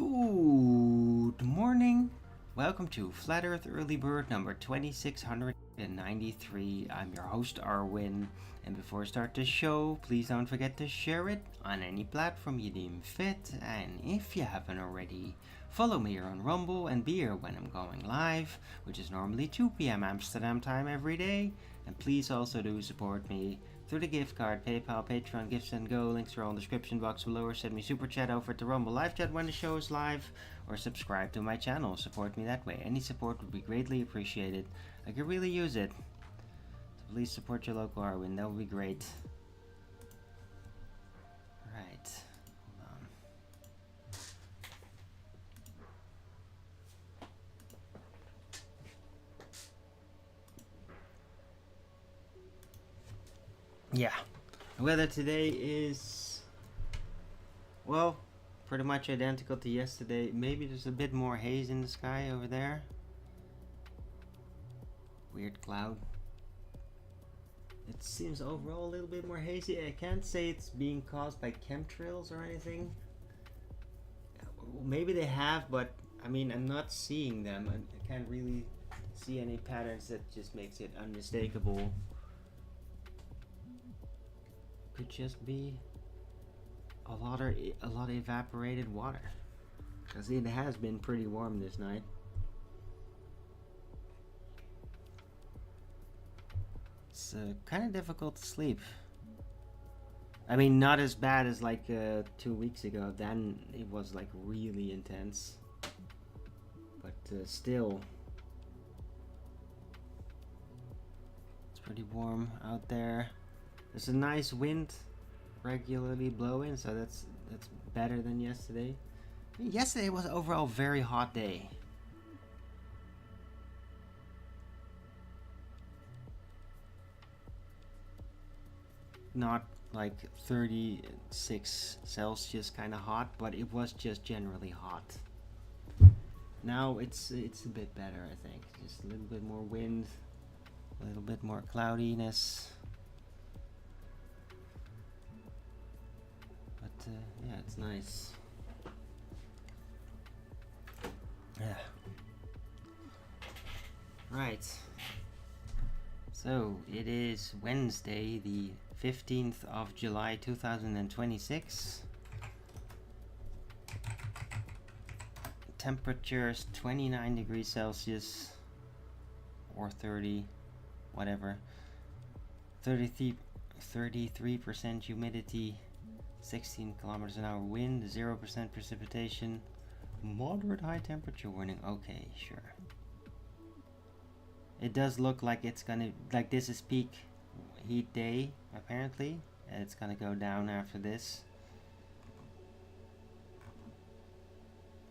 Good morning. Welcome to Flat Earth Early Bird number 2693. I'm your host, Arwin. And before I start the show, please don't forget to share it on any platform you deem fit. And if you haven't already, follow me here on Rumble and be here when I'm going live, which is normally 2 p.m. Amsterdam time every day. And please also do support me through the gift card, PayPal, Patreon, Gifts and Go. Links are all in the description box below, or send me super chat over at the Rumble live chat when the show is live, or subscribe to my channel. Support me that way. Any support would be greatly appreciated. I could really use it. So please support your local Arwin. That would be great. Right. Hold on. Yeah. The weather today is, well, pretty much identical to yesterday. Maybe there's a bit more haze in the sky over there. Weird cloud. It seems overall a little bit more hazy. I can't say it's being caused by chemtrails or anything. Maybe they have, but I mean, I'm not seeing them. I can't really see any patterns that just makes it unmistakable. Could just be a lot of evaporated water, because it has been pretty warm this night. It's kind of difficult to sleep. I mean, not as bad as like 2 weeks ago. Then it was like really intense, but still, it's pretty warm out there. There's a nice wind regularly blowing, so that's better than yesterday. I mean, yesterday was overall a very hot day. Not like 36 Celsius kind of hot, but it was just generally hot. Now it's a bit better, I think. Just a little bit more wind, a little bit more cloudiness. Yeah, it's nice. Yeah. Right. So it is Wednesday, the 15th of July 2026. Temperatures 29 degrees Celsius or 30, whatever. 33% humidity. 16 kilometers an hour wind, 0% precipitation, moderate high temperature warning. Okay, sure. It does look like it's gonna, like this is peak heat day apparently, and it's gonna go down after this,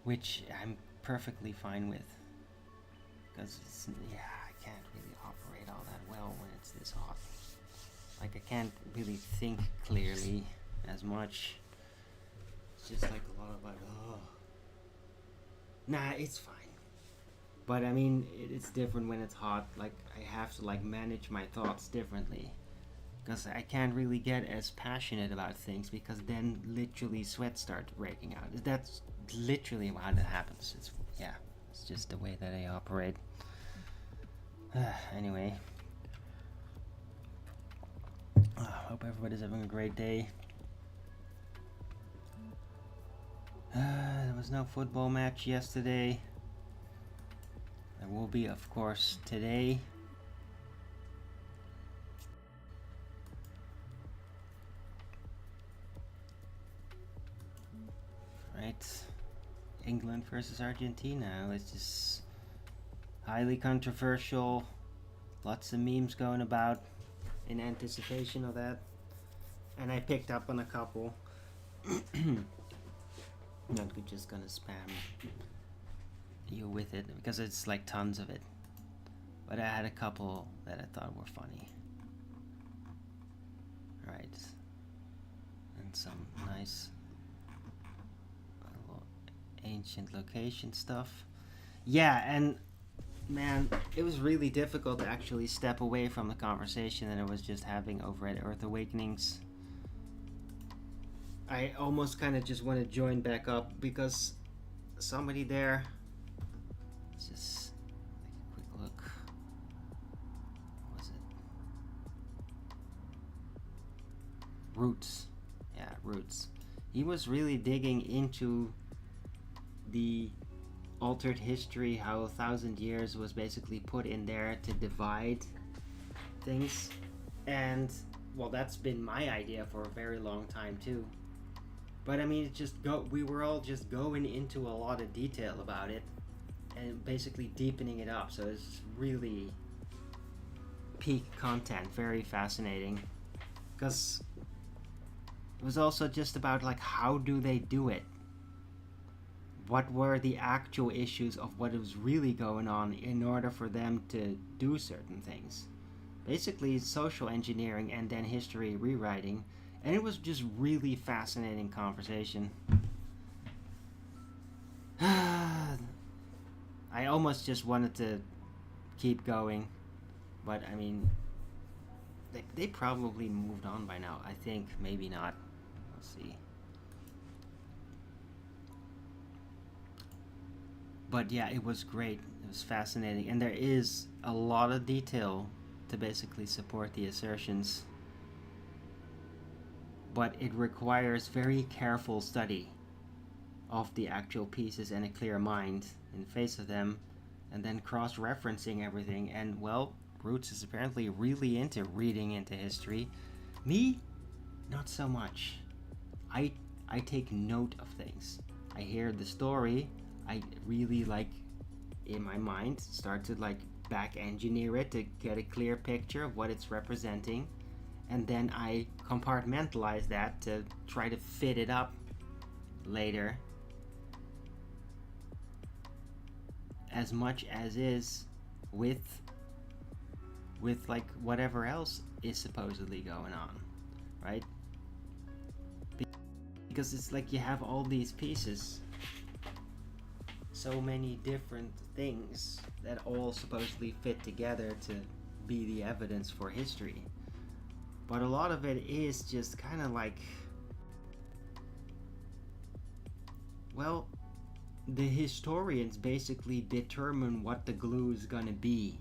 which I'm perfectly fine with, because yeah, I can't really operate all that well when it's this hot. Like, I can't really think clearly as much. It's just like a lot of like, oh. Nah, it's fine. But I mean, it's different when it's hot. Like, I have to like manage my thoughts differently, because I can't really get as passionate about things, because then literally sweat starts breaking out. That's literally how that happens. It's just the way that I operate. Anyway, hope everybody's having a great day. There was no football match yesterday. There will be, of course, today. Right. England versus Argentina. It's just highly controversial. Lots of memes going about in anticipation of that. And I picked up on a couple. Not just gonna spam you with it, because it's like tons of it, but I had a couple that I thought were funny. Right. And some nice little ancient location stuff. Yeah, and man, it was really difficult to actually step away from the conversation that I was just having over at Earth Awakenings. I almost kind of just want to join back up, because somebody there. Let's just take a quick look. What was it? Roots. Yeah, Roots. He was really digging into the altered history, how 1,000 years was basically put in there to divide things. And well, that's been my idea for a very long time too. But I mean, we were all just going into a lot of detail about it and basically deepening it up. So it's really peak content, very fascinating. Because it was also just about like, how do they do it? What were the actual issues of what was really going on in order for them to do certain things? Basically social engineering and then history rewriting. And it was just really fascinating conversation. I almost just wanted to keep going, but I mean, they probably moved on by now. I think maybe not. Let's see. But yeah, it was great. It was fascinating, and there is a lot of detail to basically support the assertions. But it requires very careful study of the actual pieces and a clear mind in the face of them, and then cross-referencing everything. And well, Roots is apparently really into reading into history. Me, not so much. I take note of things. I hear the story, I really like, in my mind, start to like back engineer it to get a clear picture of what it's representing, and then I compartmentalize that to try to fit it up later as much as is with like whatever else is supposedly going on, right? Because it's like you have all these pieces, so many different things that all supposedly fit together to be the evidence for history. But a lot of it is just kind of like, well, the historians basically determine what the glue is gonna be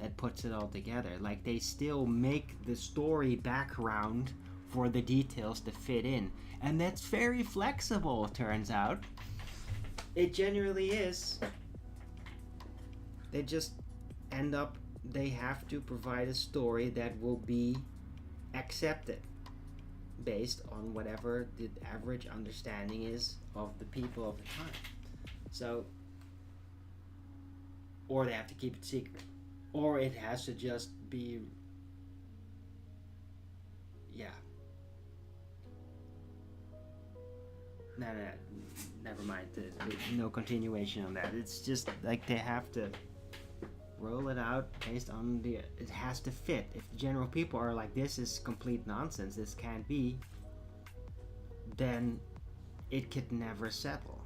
that puts it all together. Like, they still make the story background for the details to fit in. And that's very flexible, it turns out. It genuinely is. They just end up, they have to provide a story that will be accepted based on whatever the average understanding is of the people of the time. So, or they have to keep it secret, or it has to just be, yeah. No, never mind. No continuation on that. It's just like they have to roll it out based on it has to fit. If the general people are like, this is complete nonsense, this can't be, then it could never settle.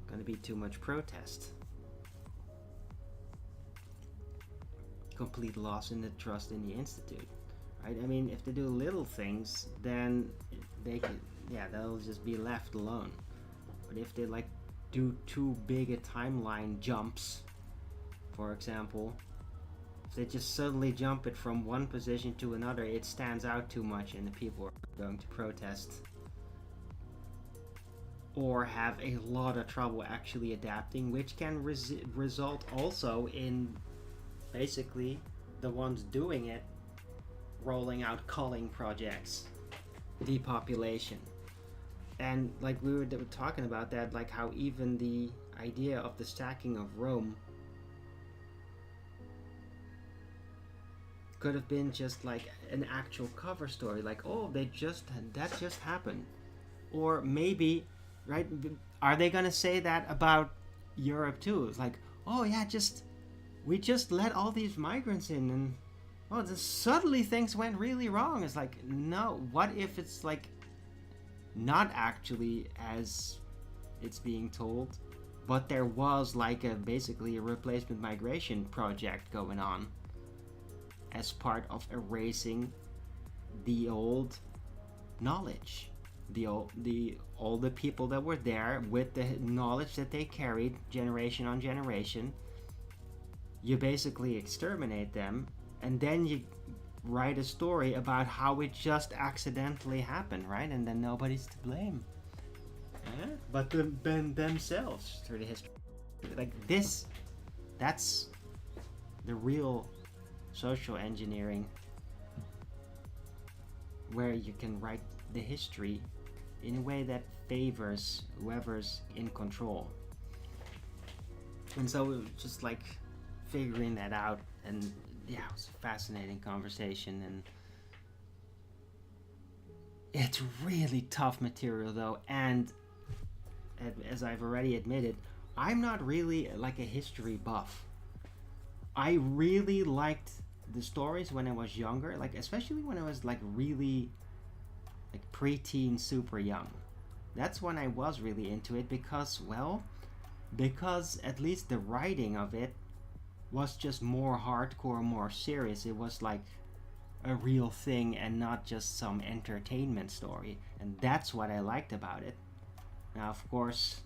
Gonna be too much protest. Complete loss in the trust in the institute, right? I mean, if they do little things, then they can, yeah, they'll just be left alone. But if they like do too big a timeline jumps, for example, if they just suddenly jump it from one position to another, it stands out too much and the people are going to protest. Or have a lot of trouble actually adapting, which can result also in basically the ones doing it rolling out culling projects, depopulation. And like we were talking about that, like how even the idea of the stacking of Rome could have been just like an actual cover story, like, oh, that just happened. Or maybe, right, are they gonna say that about Europe too? It's like, oh yeah, we just let all these migrants in, and well, suddenly things went really wrong. It's like, no, what if it's like not actually as it's being told, but there was like basically a replacement migration project going on as part of erasing the old knowledge, all the people that were there with the knowledge that they carried generation on generation. You basically exterminate them, and then you write a story about how it just accidentally happened, right? And then nobody's to blame, but themselves through the history. Like this, that's the real social engineering, where you can write the history in a way that favors whoever's in control. And so it was just like figuring that out, and yeah, it was a fascinating conversation. And it's really tough material though, and as I've already admitted, I'm not really like a history buff. I really liked the stories when I was younger, like especially when I was like really like preteen, super young. That's when I was really into it, because at least the writing of it was just more hardcore, more serious. It was like a real thing and not just some entertainment story, and that's what I liked about it. Now, of course,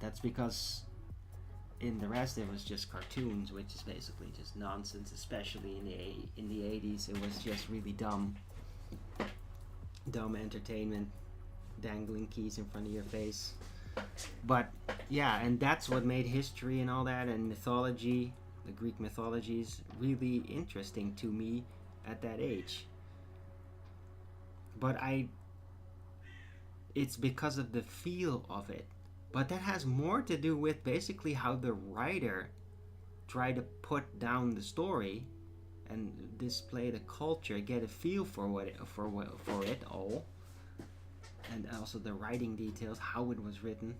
that's because in the rest it was just cartoons, which is basically just nonsense. Especially in the 80s, it was just really dumb entertainment, dangling keys in front of your face. But yeah, and that's what made history and all that, and mythology, the Greek mythologies, really interesting to me at that age. But it's because of the feel of it. But that has more to do with basically how the writer tried to put down the story and display the culture, get a feel for it all, and also the writing details, how it was written,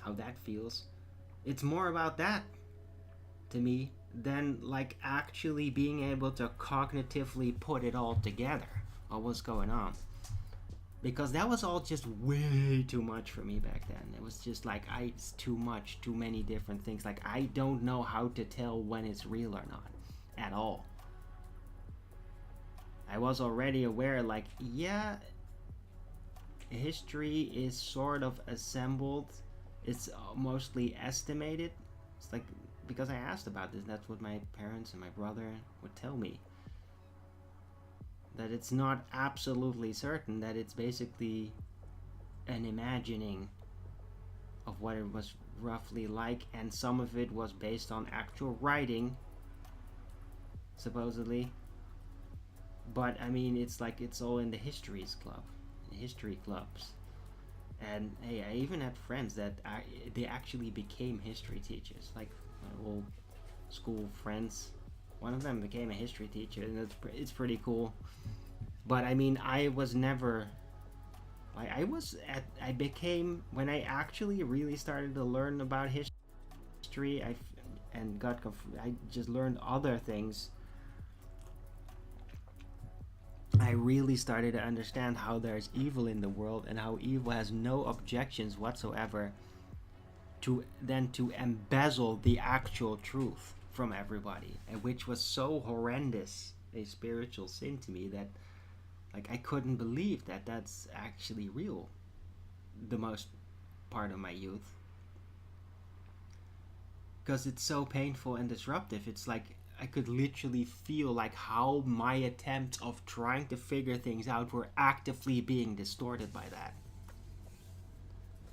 how that feels. It's more about that to me than like actually being able to cognitively put it all together, what was going on. Because that was all just way too much for me back then. It was just like, it's too much, too many different things. Like, I don't know how to tell when it's real or not at all. I was already aware, like, yeah, history is sort of assembled. It's mostly estimated. It's like, because I asked about this, that's what my parents and my brother would tell me. That it's not absolutely certain, that it's basically an imagining of what it was roughly like, and some of it was based on actual writing, supposedly. But I mean, it's like it's all in the history clubs. And hey, I even had friends that they actually became history teachers, like my old school friends. One of them became a history teacher, and it's pretty cool. But I mean, I was never like, I became, when I actually really started to learn about history, I just learned other things. I really started to understand how there's evil in the world, and how evil has no objections whatsoever to embezzle the actual truth from everybody, and which was so horrendous a spiritual sin to me that like I couldn't believe that that's actually real the most part of my youth, because it's so painful and disruptive. It's like I could literally feel like how my attempts of trying to figure things out were actively being distorted by that.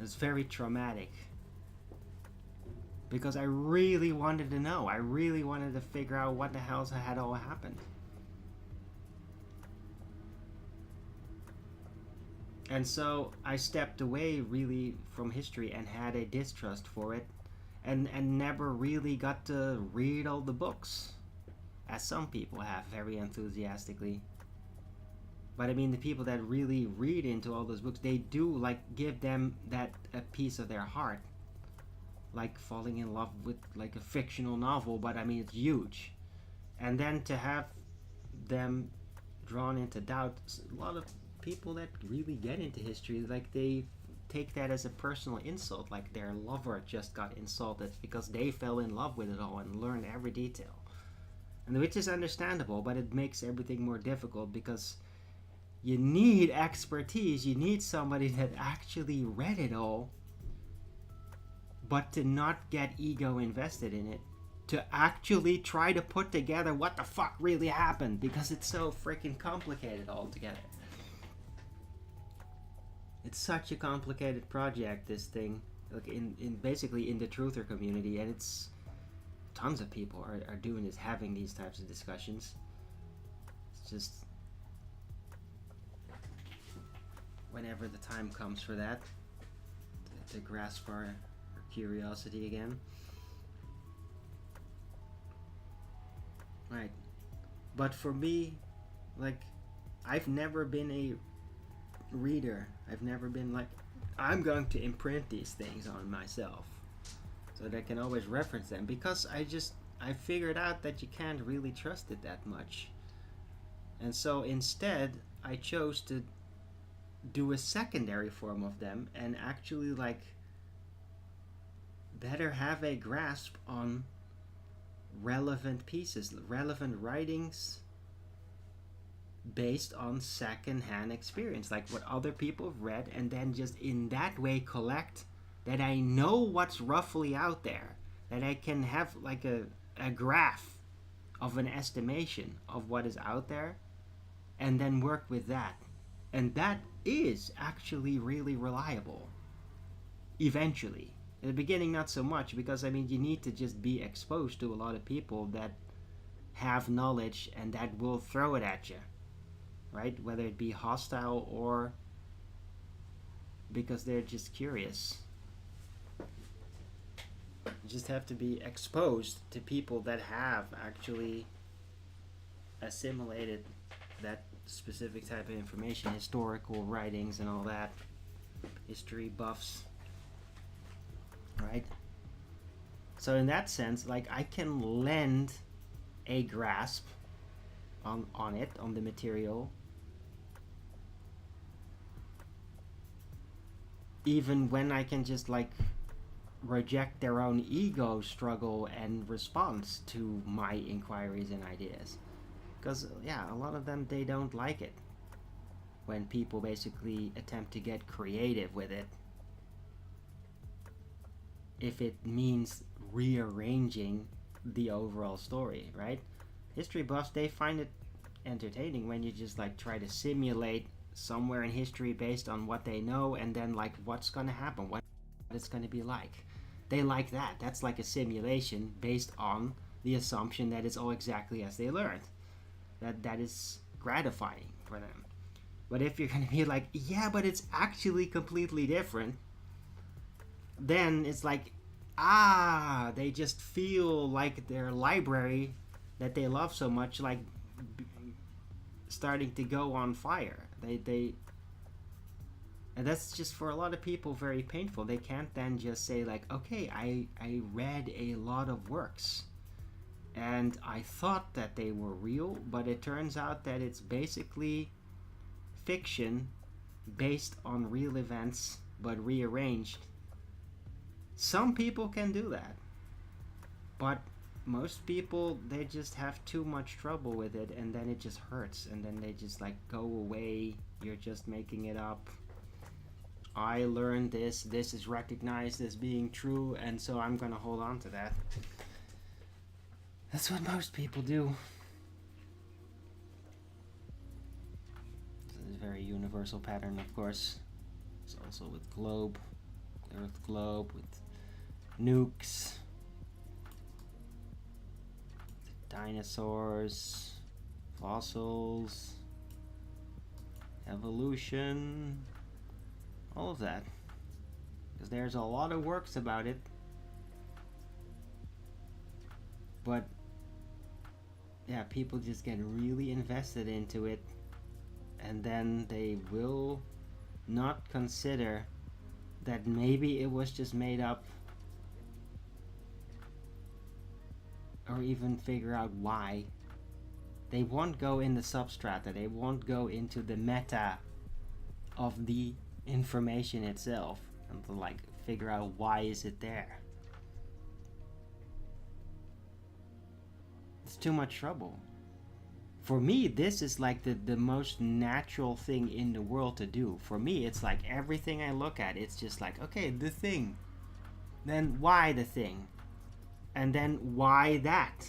It's very traumatic, because I really wanted to know. I really wanted to figure out what the hell had all happened. And so I stepped away really from history and had a distrust for it, and never really got to read all the books, as some people have very enthusiastically. But I mean, the people that really read into all those books, they do like give them that a piece of their heart, like falling in love with like a fictional novel. But I mean, it's huge. And then to have them drawn into doubt, a lot of people that really get into history, like they take that as a personal insult, like their lover just got insulted because they fell in love with it all and learned every detail. and which is understandable, but it makes everything more difficult because you need expertise. You need somebody that actually read it all, but to not get ego invested in it, to actually try to put together what the fuck really happened, because it's so freaking complicated altogether. It's such a complicated project, this thing, like in basically in the truther community, and it's tons of people are doing this, having these types of discussions. It's just whenever the time comes for that, to grasp our curiosity again. Right. But for me, like, I've never been a reader. I've never been like, I'm going to imprint these things on myself so that I can always reference them, because I figured out that you can't really trust it that much. And so instead, I chose to do a secondary form of them and actually, like, better have a grasp on relevant pieces, relevant writings based on second-hand experience, like what other people have read, and then just in that way collect that I know what's roughly out there, that I can have like a graph of an estimation of what is out there, and then work with that. And that is actually really reliable eventually. In the beginning, not so much, because I mean, you need to just be exposed to a lot of people that have knowledge and that will throw it at you, right? Whether it be hostile or because they're just curious. You just have to be exposed to people that have actually assimilated that specific type of information, historical writings and all that, history buffs, right? So in that sense, like, I can lend a grasp on it, on the material, even when I can just like reject their own ego struggle and response to my inquiries and ideas. Because yeah, a lot of them, they don't like it when people basically attempt to get creative with it, if it means rearranging the overall story, right? History buffs, they find it entertaining when you just like try to simulate somewhere in history based on what they know, and then like what's gonna happen, what it's gonna be like. They like that. That's like a simulation based on the assumption that it's all exactly as they learned. That is gratifying for them. But if you're gonna be like, yeah, but it's actually completely different, then it's like, they just feel like their library that they love so much, like starting to go on fire. They and that's just for a lot of people very painful. They can't then just say like, okay, I read a lot of works and I thought that they were real, but it turns out that it's basically fiction based on real events but rearranged. Some people can do that, but most people, they just have too much trouble with it, and then it just hurts, and then they just like go away. You're just making it up. I learned this is recognized as being true, and so I'm gonna hold on to that. That's what most people do. It's a very universal pattern, of course. It's also with globe, Earth globe, with nukes, dinosaurs, fossils, evolution, all of that. Because there's a lot of works about it. But yeah, people just get really invested into it, and then they will not consider that maybe it was just made up, or even figure out why. They won't go in the substrata, they won't go into the meta of the information itself and to like figure out why is it there. It's too much trouble. For me, this is like the most natural thing in the world to do. For me, it's like everything I look at, it's just like, okay, the thing. Then why the thing? And then why that?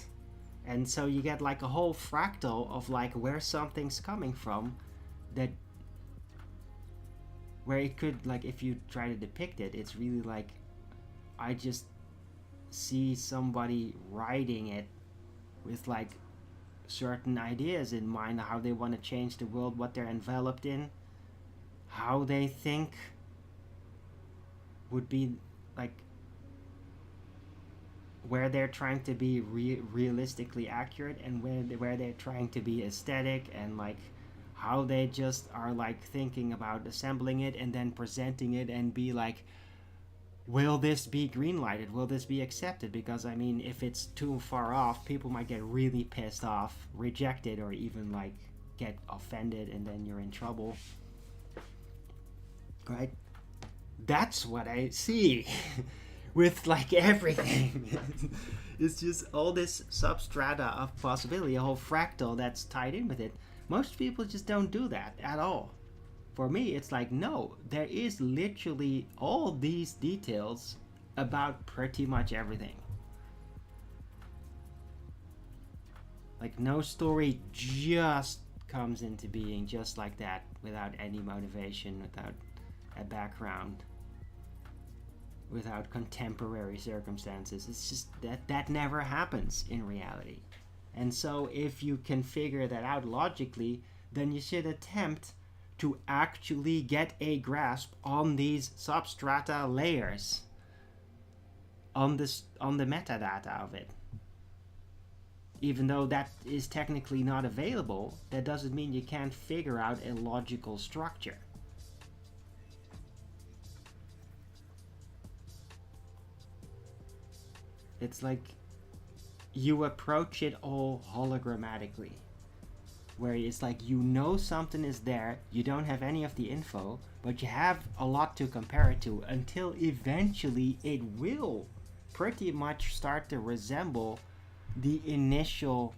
And so you get like a whole fractal of like where something's coming from, that where it could, like, if you try to depict it, it's really like I just see somebody writing it with like certain ideas in mind, how they want to change the world, what they're enveloped in, how they think would be like where they're trying to be realistically accurate, and where they're trying to be aesthetic, and like how they just are like thinking about assembling it and then presenting it and be like, will this be green lighted? Will this be accepted? Because I mean, if it's too far off, people might get really pissed off, reject it, or even like get offended, and then you're in trouble. Right? That's what I see with like everything. It's just all this substrata of possibility, a whole fractal that's tied in with it. Most people just don't do that at all. For me, it's like, no, there is literally all these details about pretty much everything. Like, no story just comes into being just like that, without any motivation, without a background, without contemporary circumstances. It's just that never happens in reality. And so if you can figure that out logically, then you should attempt to actually get a grasp on these substrata layers, on the metadata of it. Even though that is technically not available, that doesn't mean you can't figure out a logical structure. It's like you approach it all hologrammatically, where it's like, you know, something is there, you don't have any of the info, but you have a lot to compare it to, until eventually it will pretty much start to resemble the initial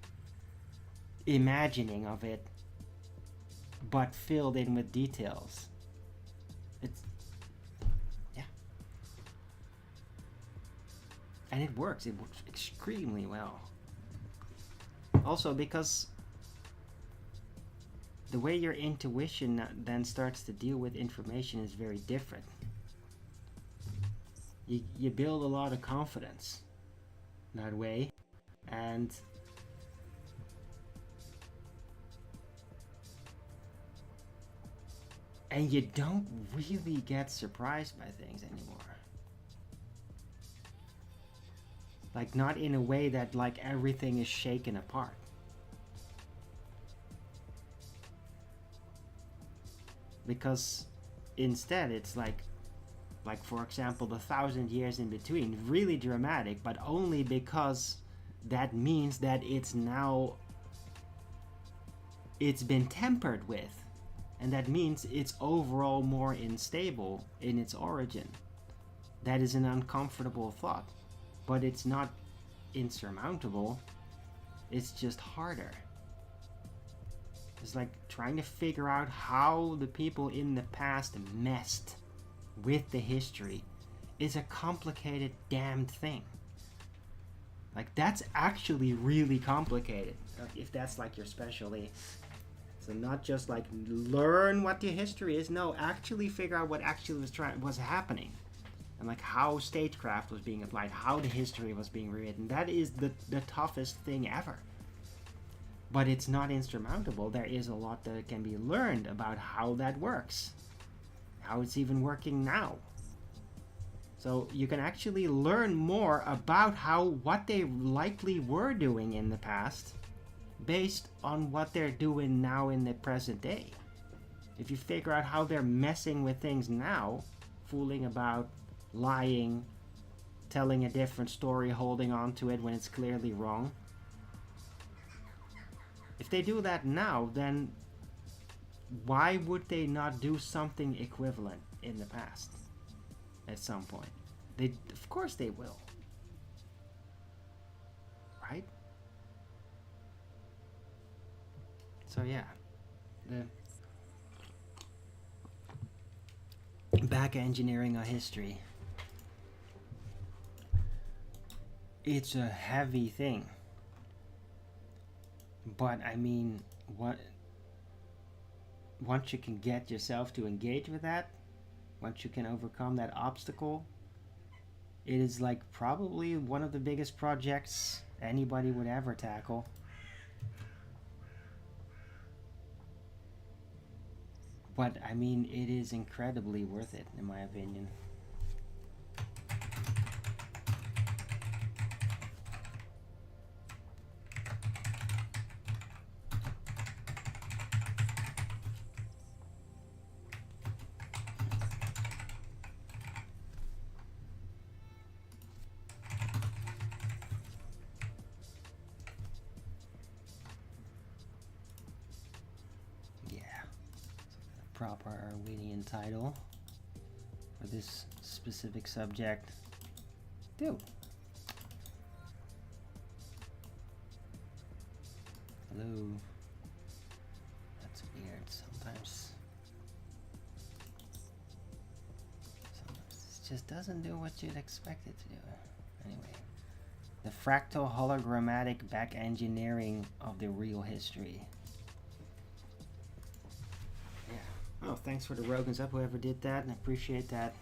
imagining of it, but filled in with details. It's, yeah. And it works extremely well. Also because the way your intuition then starts to deal with information is very different. You build a lot of confidence that way, and you don't really get surprised by things anymore. Like, not in a way that like everything is shaken apart. Because instead it's like for example, the 1,000 years in between, really dramatic, but only because that means that it's been tempered with, and that means it's overall more unstable in its origin. That is an uncomfortable thought, but it's not insurmountable, it's just harder. It's like trying to figure out how the people in the past messed with the history is a complicated damned thing. Like, that's actually really complicated, if that's like your specialty. So not just like learn what the history is, no, actually figure out what actually was happening, and like how statecraft was being applied, how the history was being rewritten. That is the toughest thing ever. But it's not insurmountable. There is a lot that can be learned about how that works, how it's even working now. So you can actually learn more about what they likely were doing in the past based on what they're doing now in the present day. If you figure out how they're messing with things now, fooling about, lying, telling a different story, holding on to it when it's clearly wrong. If they do that now, then why would they not do something equivalent in the past at some point? Of course they will. Right? So yeah, the back engineering a history. It's a heavy thing. But I mean, once you can get yourself to engage with that, once you can overcome that obstacle, it is like probably one of the biggest projects anybody would ever tackle. But I mean, it is incredibly worth it, in my opinion. Proper Arwinian title for this specific subject. Dude. Hello. That's weird. Sometimes it just doesn't do what you'd expect it to do. Anyway. The fractal hologrammatic back engineering of the real history. Oh, thanks for the Rogan's up, whoever did that, and I appreciate that.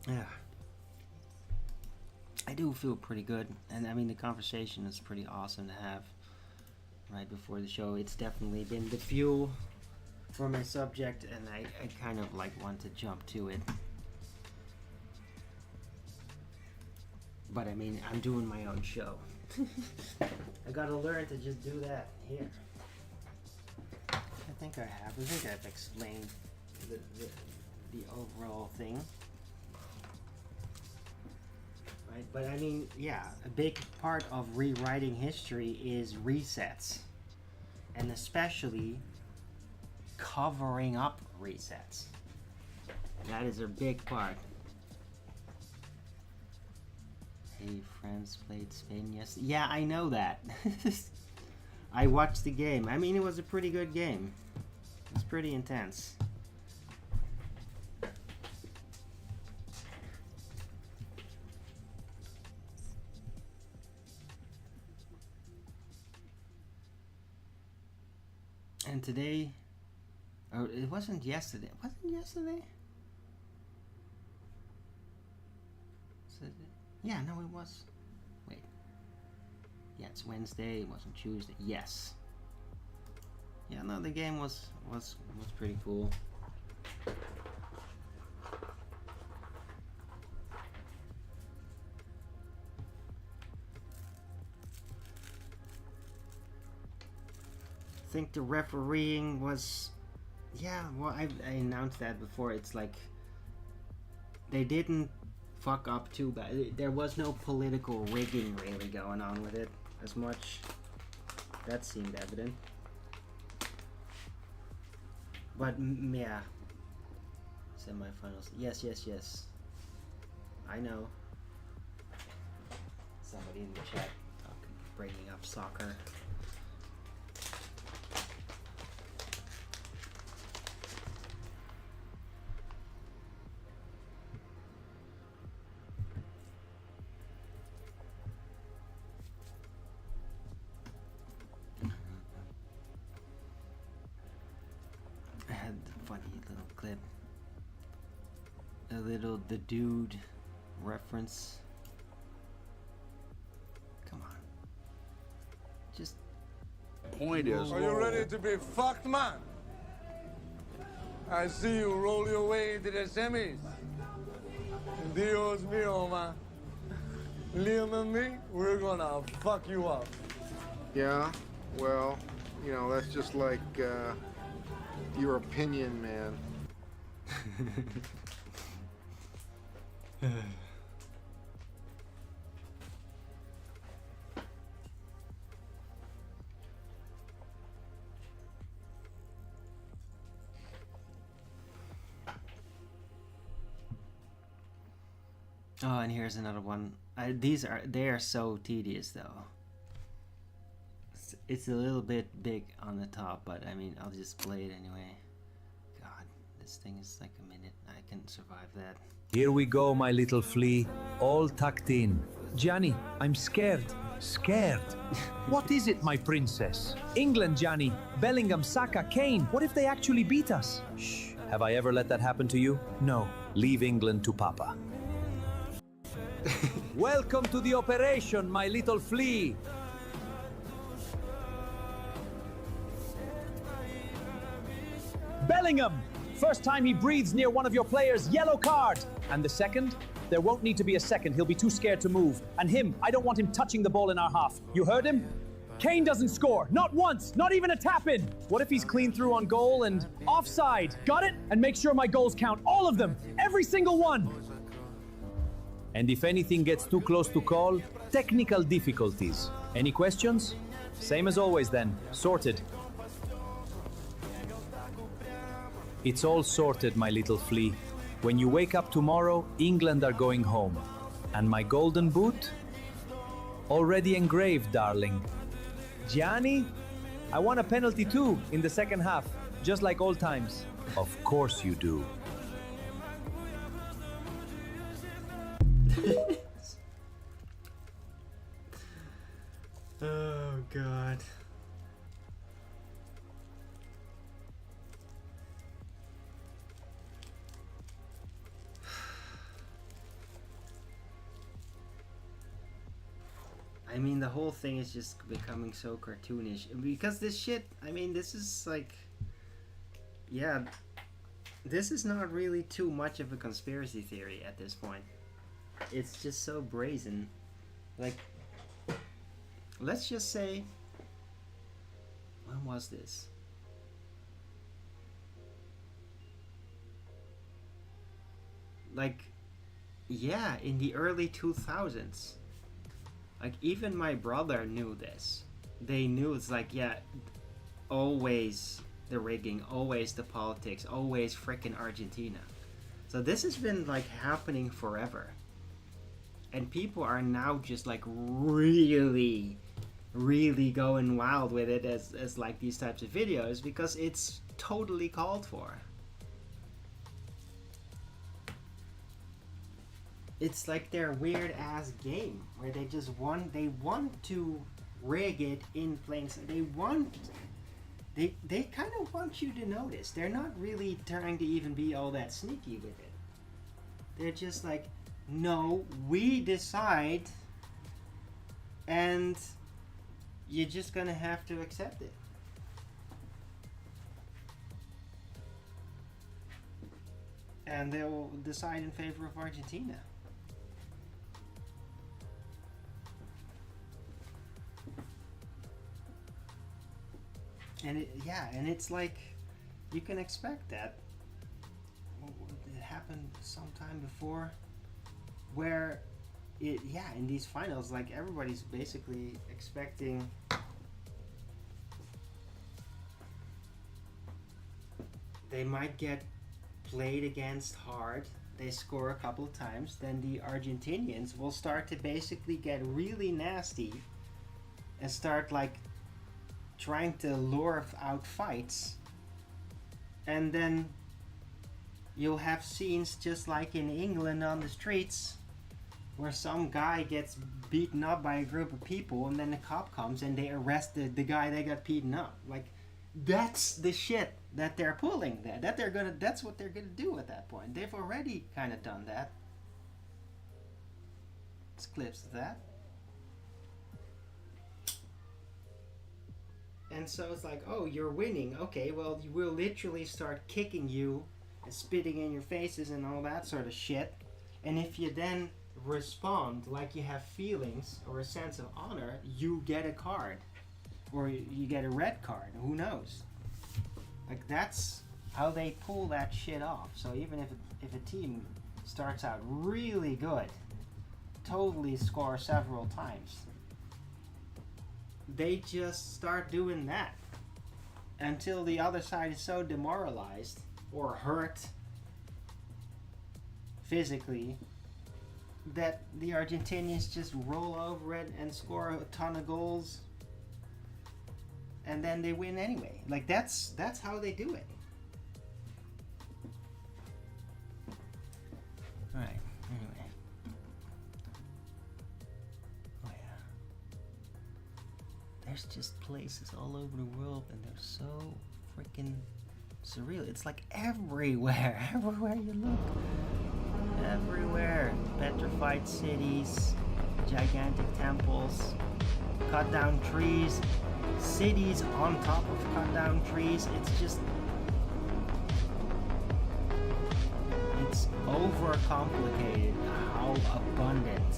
Yeah. I do feel pretty good, and I mean, the conversation is pretty awesome to have right before the show. It's definitely been the fuel for my subject, and I kind of like want to jump to it. But I mean, I'm doing my own show. I gotta learn to just do that here. I think I've explained the overall thing. Right? But I mean, yeah, a big part of rewriting history is resets. And especially covering up resets. That is a big part. Hey, France played Spain yesterday. Yeah, I know that. I watched the game. I mean, it was a pretty good game. It was pretty intense. And today, or it wasn't yesterday. Was it yesterday? Yeah, no, it was. Wait. Yeah, it's Wednesday. It wasn't Tuesday. Yes. Yeah, no, the game was pretty cool. I think the refereeing was, yeah. Well, I announced that before. It's like they didn't fuck up too bad. There was no political rigging really going on with it as much. That seemed evident. But yeah. Semifinals. Yes. I know. Somebody in the chat bringing up soccer. The dude reference. Come on. Just. Point is. Are you ready to be fucked, man? I see you roll your way into the semis. Dios mío, man. Liam and me, we're gonna fuck you up. Yeah, well, you know, that's just like your opinion, man. Oh, and here's another one. They are so tedious though. It's a little bit big on the top, but I mean, I'll just play it anyway. God, this thing is like a minute. I can survive that. Here we go, my little flea, all tucked in. Gianni, I'm scared. Scared. What is it, my princess? England, Gianni. Bellingham, Saka, Kane. What if they actually beat us? Shh. Have I ever let that happen to you? No. Leave England to Papa. Welcome to the operation, my little flea. Bellingham! First time he breathes near one of your players, yellow card. And the second? There won't need to be a second. He'll be too scared to move. And him, I don't want him touching the ball in our half. You heard him? Kane doesn't score. Not once. Not even a tap-in. What if he's clean through on goal and offside? Got it? And make sure my goals count. All of them. Every single one. And if anything gets too close to call, technical difficulties. Any questions? Same as always then. Sorted. It's all sorted, my little flea. When you wake up tomorrow, England are going home. And my golden boot? Already engraved, darling. Gianni? I want a penalty too in the second half, just like old times. Of course you do. Oh, God. I mean, the whole thing is just becoming so cartoonish. Because this shit, I mean, this is like... Yeah, this is not really too much of a conspiracy theory at this point. It's just so brazen. Like, let's just say... When was this? Like, yeah, in the early 2000s. Like, even my brother knew this. They knew it's like, yeah, always the rigging, always the politics, always frickin' Argentina. So this has been, like, happening forever. And people are now just, like, really, really going wild with it as like, these types of videos because it's totally called for. It's like their weird ass game where they just want to rig it in plain sight. They kind of want you to notice. They're not really trying to even be all that sneaky with it. They're just like, no, we decide, and you're just gonna have to accept it. And they'll decide in favor of Argentina. And it's like, you can expect that. It happened sometime before, where in these finals, like, everybody's basically expecting they might get played against hard. They score a couple of times, then the Argentinians will start to basically get really nasty and start, like, trying to lure out fights, and then you'll have scenes just like in England on the streets where some guy gets beaten up by a group of people and then the cop comes and they arrest the guy that got beaten up. Like, that's the shit that they're pulling there. That's what they're gonna do at that point. They've already kind of done that. There's clips of that. And so it's like, oh, you're winning. Okay, well, we'll literally start kicking you and spitting in your faces and all that sort of shit. And if you then respond like you have feelings or a sense of honor, you get a card. Or you get a red card. Who knows? Like, that's how they pull that shit off. So even if a team starts out really good, totally score several times, they just start doing that until the other side is so demoralized or hurt physically that the Argentinians just roll over it and score a ton of goals, and then they win anyway. Like that's how they do it. All right. Anyway. Oh yeah. There's just places all over the world, and they're so freaking surreal. It's like everywhere, everywhere you look. Everywhere. Petrified cities, gigantic temples, cut down trees, cities on top of cut down trees. It's just, it's overcomplicated how abundant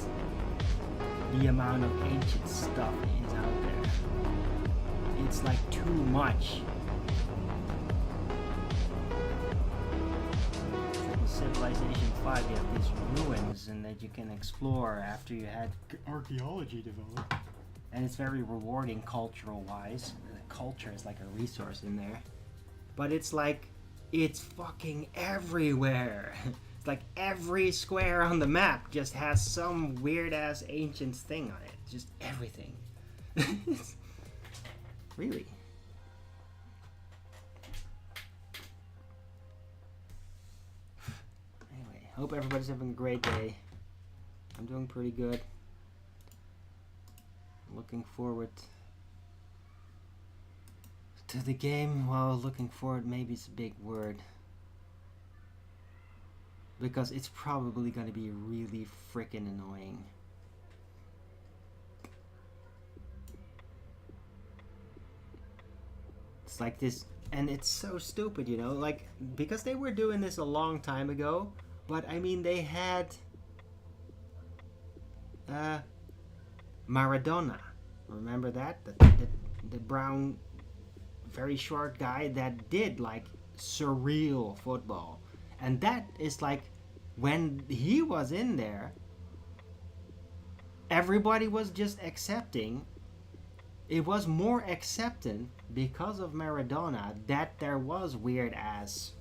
the amount of ancient stuff is out there. It's like too much. Civilization 5, you have these ruins and that you can explore after you had archaeology developed. And it's very rewarding cultural wise. The culture is like a resource in there. But it's like, it's fucking everywhere. It's like every square on the map just has some weird ass ancient thing on it. Just everything. Really. Hope everybody's having a great day. I'm doing pretty good. Looking forward to the game. Well, looking forward maybe it's a big word. Because it's probably going to be really freaking annoying. It's like this, and it's so stupid, you know, like, because they were doing this a long time ago. But I mean, they had Maradona. Remember that? The brown, very short guy that did like surreal football. And that is like, when he was in there, everybody was just accepting. It was more accepted because of Maradona that there was weird ass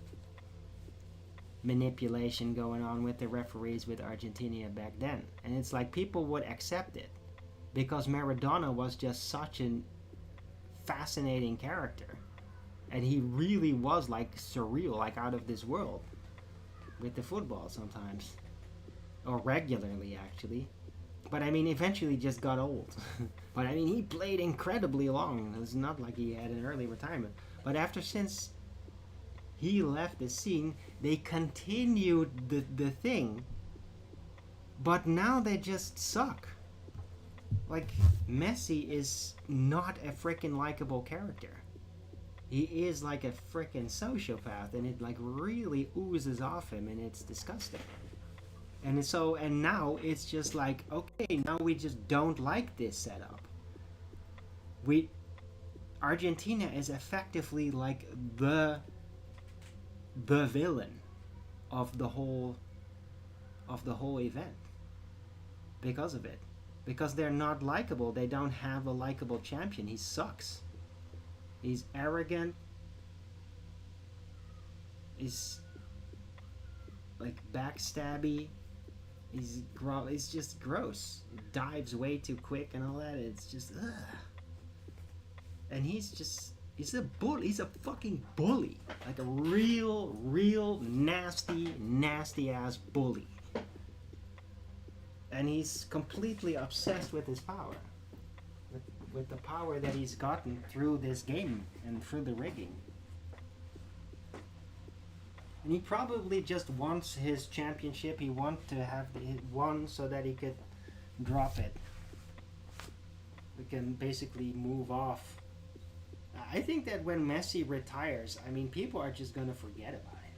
manipulation going on with the referees with Argentina back then. And it's like people would accept it because Maradona was just such a fascinating character, and he really was like surreal, like out of this world with the football sometimes, or regularly actually. But I mean, eventually just got old. But I mean, he played incredibly long. It's not like he had an early retirement. But since he left the scene, they continued the thing, but now they just suck. Like, Messi is not a freaking likable character. He is like a freaking sociopath, and it like really oozes off him, and it's disgusting. And now it's just like, okay, now we just don't like this setup. Argentina is effectively like the villain of the whole event because of it, because they're not likable. They don't have a likable champion. He sucks. He's arrogant. He's like backstabby. He's just gross. Dives way too quick and all that. It's just ugh. And he's a bully. He's a fucking bully. Like a real nasty ass bully. And he's completely obsessed with his power. With the power that he's gotten through this game and through the rigging. And he probably just wants his championship. He wants to have it won so that he could drop it. We can basically move off. I think that when Messi retires, I mean, people are just going to forget about him.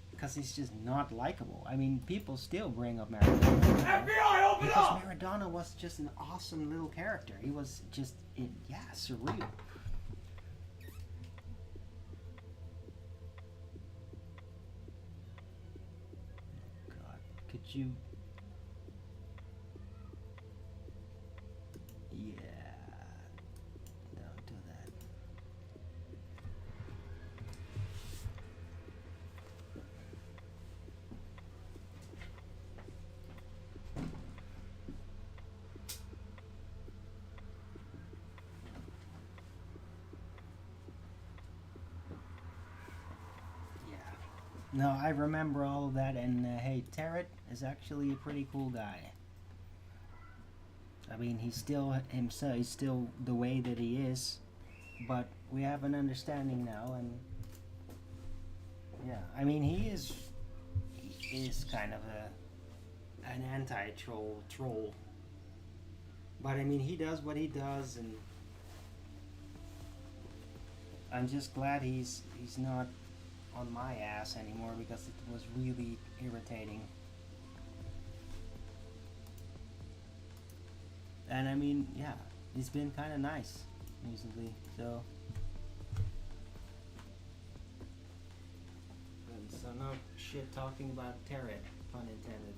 Because he's just not likable. I mean, people still bring up Maradona. FBI, open up! Maradona was just an awesome little character. He was just, surreal. God, could you... Yeah. Don't do that. No, I remember all of that, and hey, Tarrant is actually a pretty cool guy. I mean, he's still himself, he's still the way that he is, but we have an understanding now, and yeah, I mean, he is kind of an anti-troll troll, but I mean, he does what he does, and I'm just glad he's not on my ass anymore, because it was really irritating. And I mean, yeah, he's been kind of nice recently, so. And so no shit talking about Tarrant, pun intended.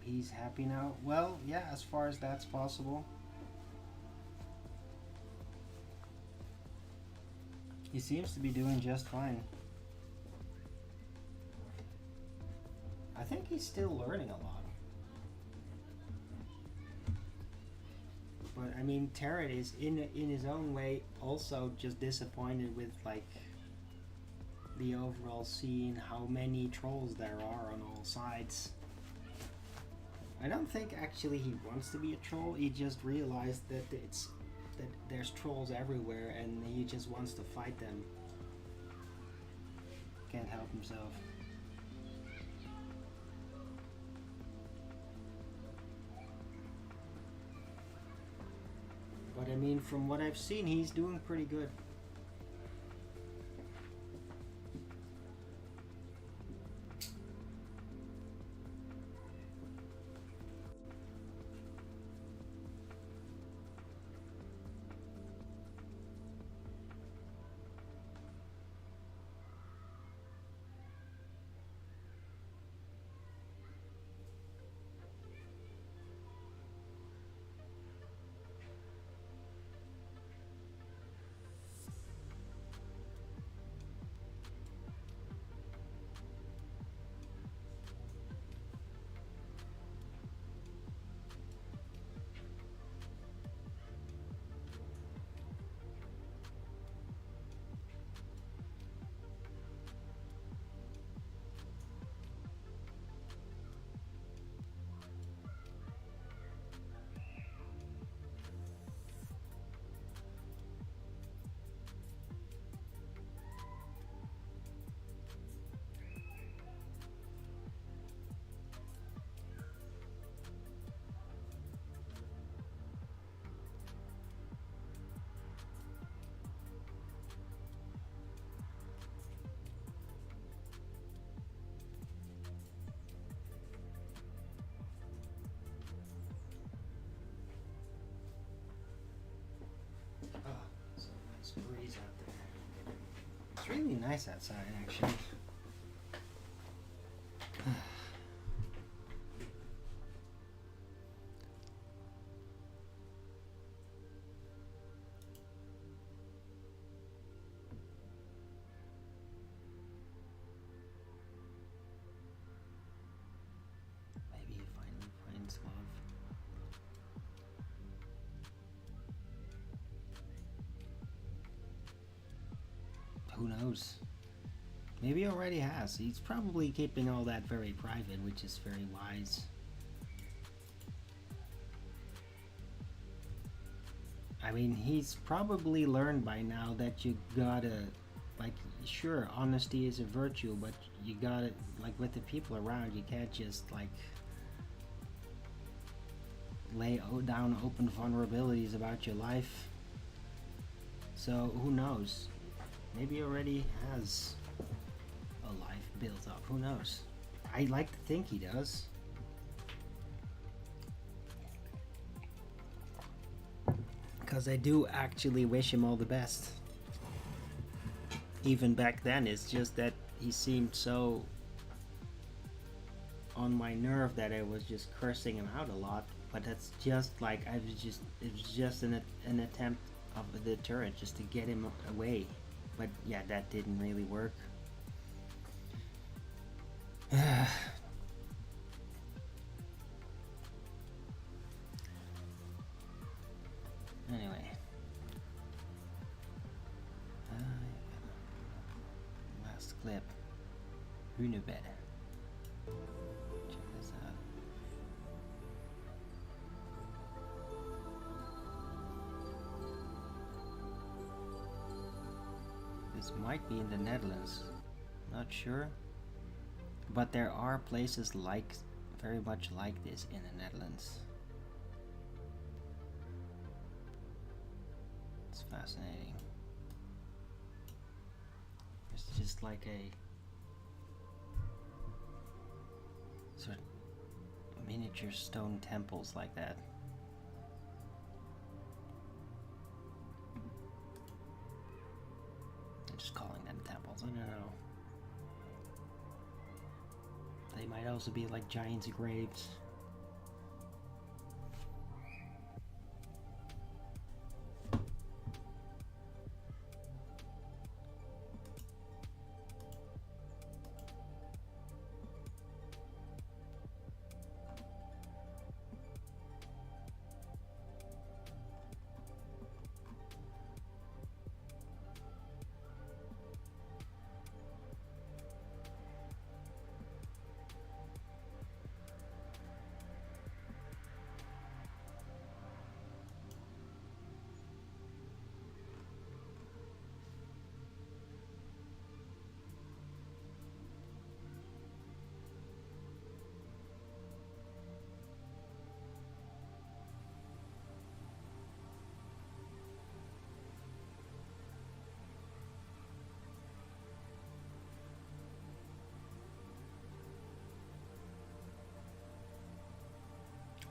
He's happy now. Well, yeah, as far as that's possible. He seems to be doing just fine. I think he's still learning a lot. But I mean, Tarrant is in his own way also just disappointed with like the overall scene, how many trolls there are on all sides. I don't think actually he wants to be a troll. He just realized that there's trolls everywhere, and he just wants to fight them. Can't help himself. But I mean, from what I've seen, he's doing pretty good. Breeze out there. It's really nice outside, actually. Maybe he finally finds love. Who knows? Maybe he already has. He's probably keeping all that very private, which is very wise. I mean, he's probably learned by now that you gotta, like, sure, honesty is a virtue, but you gotta, like, with the people around, you can't just, like, lay down open vulnerabilities about your life. So, who knows? Maybe he already has a life built up. Who knows? I like to think he does. Because I do actually wish him all the best. Even back then, it's just that he seemed so on my nerve that I was just cursing him out a lot. But that's just like, it was just an attempt of a deterrent just to get him away. But yeah, that didn't really work. Anyway. Last clip. Who knew better? Check this out. This might be in the Netherlands. Not sure. But there are places like, very much like this in the Netherlands. It's fascinating. It's just like a sort of miniature stone temples like that. I'm just calling them temples, I don't know. They might also be like giants' graves.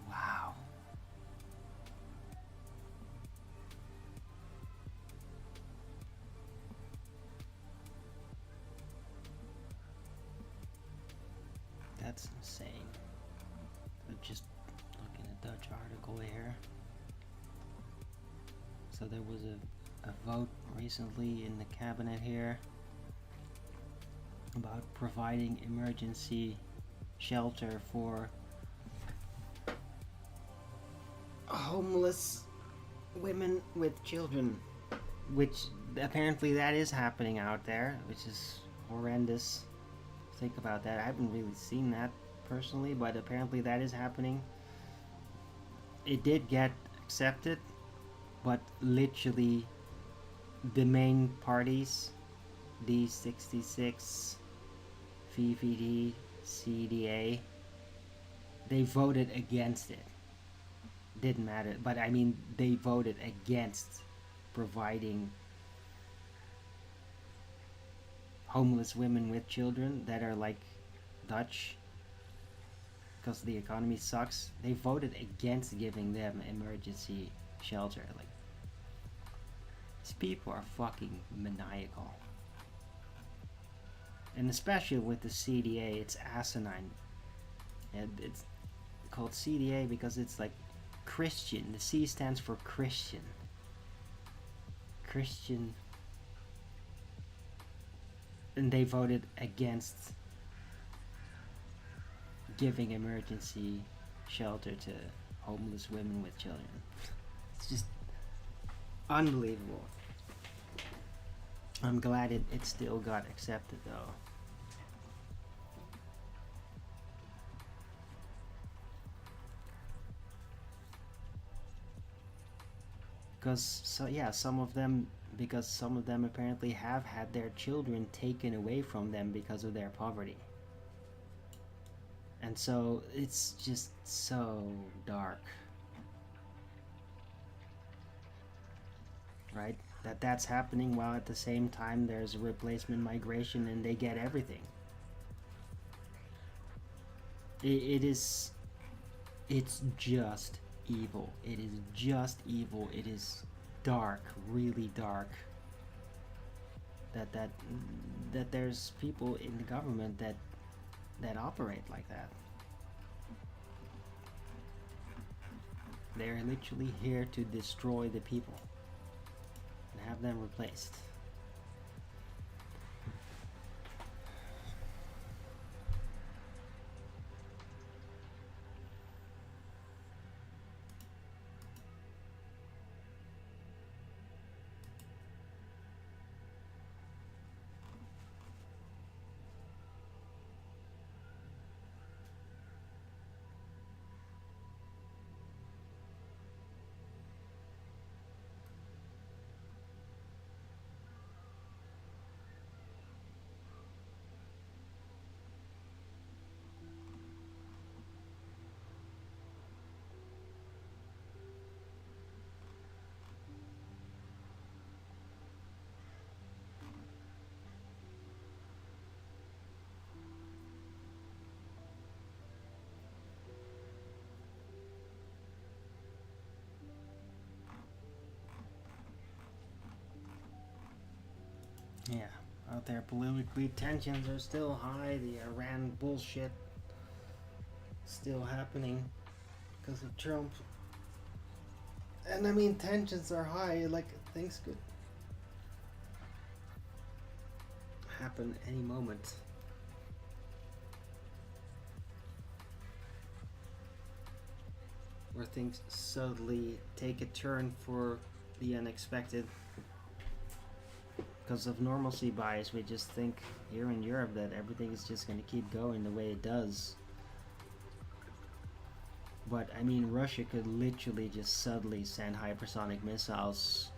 Wow. That's insane. I'm just looking at a Dutch article here. So there was a vote recently in the cabinet here about providing emergency shelter for homeless women with children, which apparently that is happening out there, which is horrendous. Think about that. I haven't really seen that personally, but apparently that is happening. It did get accepted, but literally the main parties, D66, VVD, CDA, they voted against it. Didn't matter, but I mean, they voted against providing homeless women with children that are like Dutch, because the economy sucks. They voted against giving them emergency shelter. Like, these people are fucking maniacal. And especially with the CDA, it's asinine. And it's called CDA because it's like Christian. The C stands for Christian. Christian. And they voted against giving emergency shelter to homeless women with children. It's just unbelievable. I'm glad it still got accepted though. because some of them apparently have had their children taken away from them because of their poverty. And so it's just so dark, right? That's happening while at the same time there's a replacement migration and they get everything. It's just evil. It is just evil. It is dark, really dark. That there's people in the government that operate like that. They're literally here to destroy the people and have them replaced. Yeah, out there politically tensions are still high. The Iran bullshit still happening because of Trump. And I mean, tensions are high, like things could happen any moment. Where things suddenly take a turn for the unexpected. Because of normalcy bias, we just think here in Europe that everything is just going to keep going the way it does. But I mean, Russia could literally just suddenly send hypersonic missiles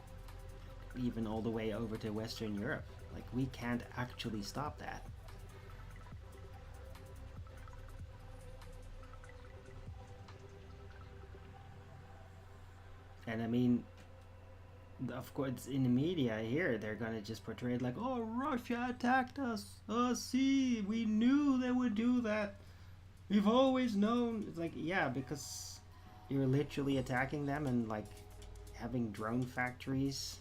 even all the way over to Western Europe. Like, we can't actually stop that. And I mean, of course, in the media here, they're gonna just portray it like, oh, Russia attacked us. Oh, see, we knew they would do that. We've always known. It's like, yeah, because you're literally attacking them and like having drone factories.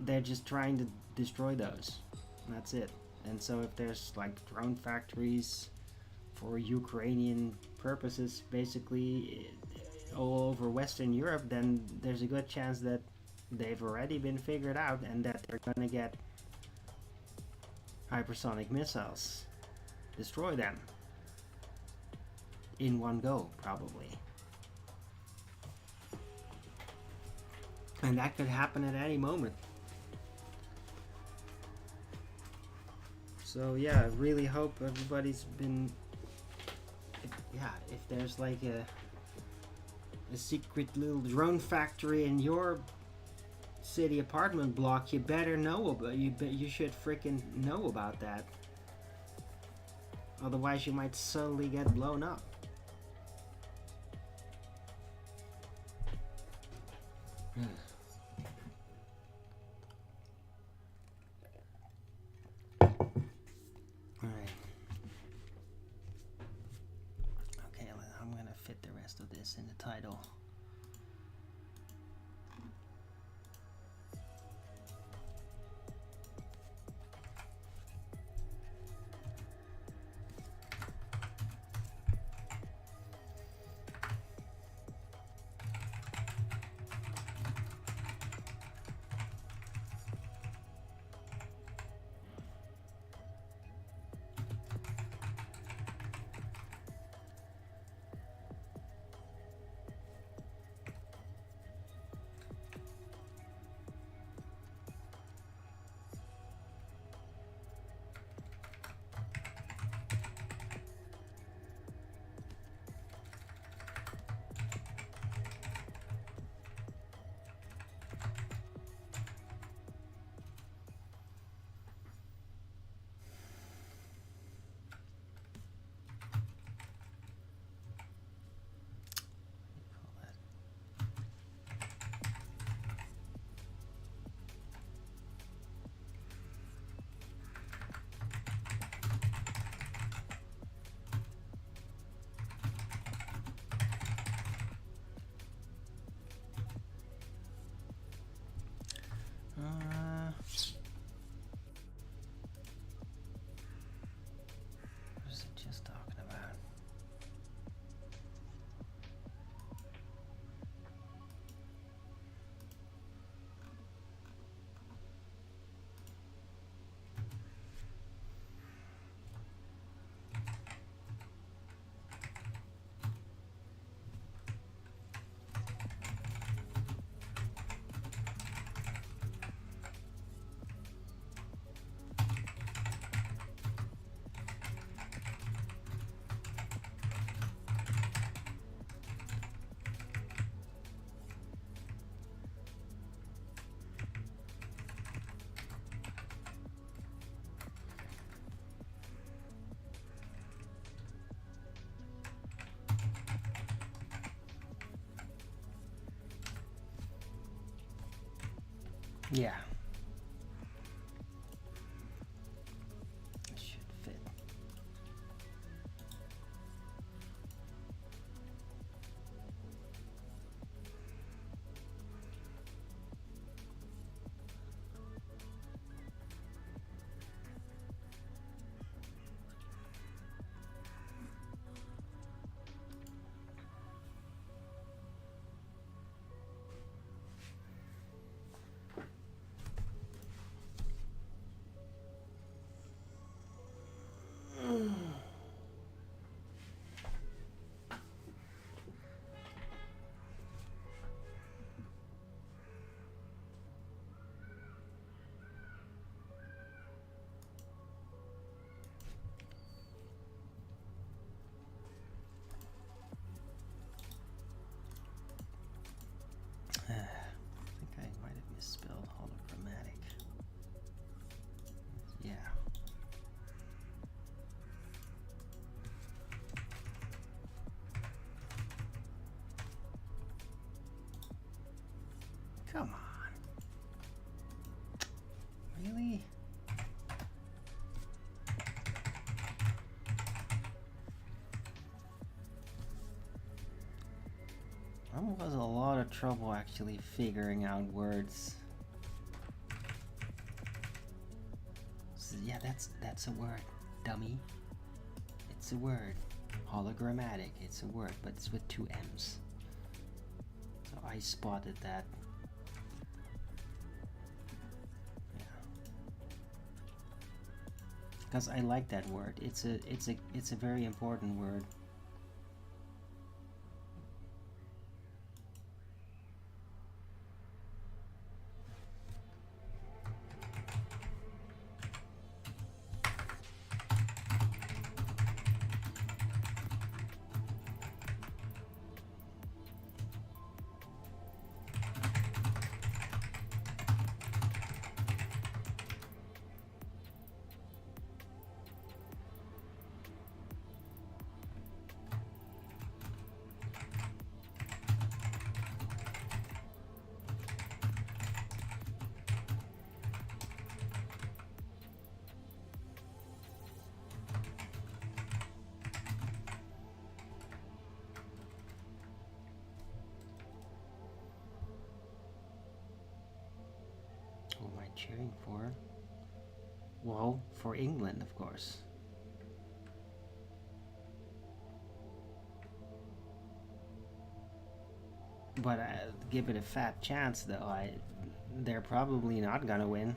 They're just trying to destroy those. That's it. And so if there's like drone factories for Ukrainian purposes, basically all over Western Europe, then there's a good chance that they've already been figured out and that they're gonna get hypersonic missiles. Destroy them in one go, probably. And that could happen at any moment. So yeah, I really hope everybody's been, if there's like a secret little drone factory in your city apartment block, you better know about. You should freaking know about that. Otherwise, you might suddenly get blown up. Alright. Okay, I'm gonna fit the rest of this in the title. What is it just talking about? Yeah. It should fit. I think I might have misspelled hologrammatic. Yeah. Come on. Really? That was a lot of trouble actually figuring out words. So yeah, that's a word, dummy. It's a word. Hologrammatic, it's a word, but it's with 2 M's. So I spotted that. Yeah. Because I like that word. It's a very important word. Who am I cheering for? Well, for England, of course. But give it a fat chance, though. They're probably not gonna win.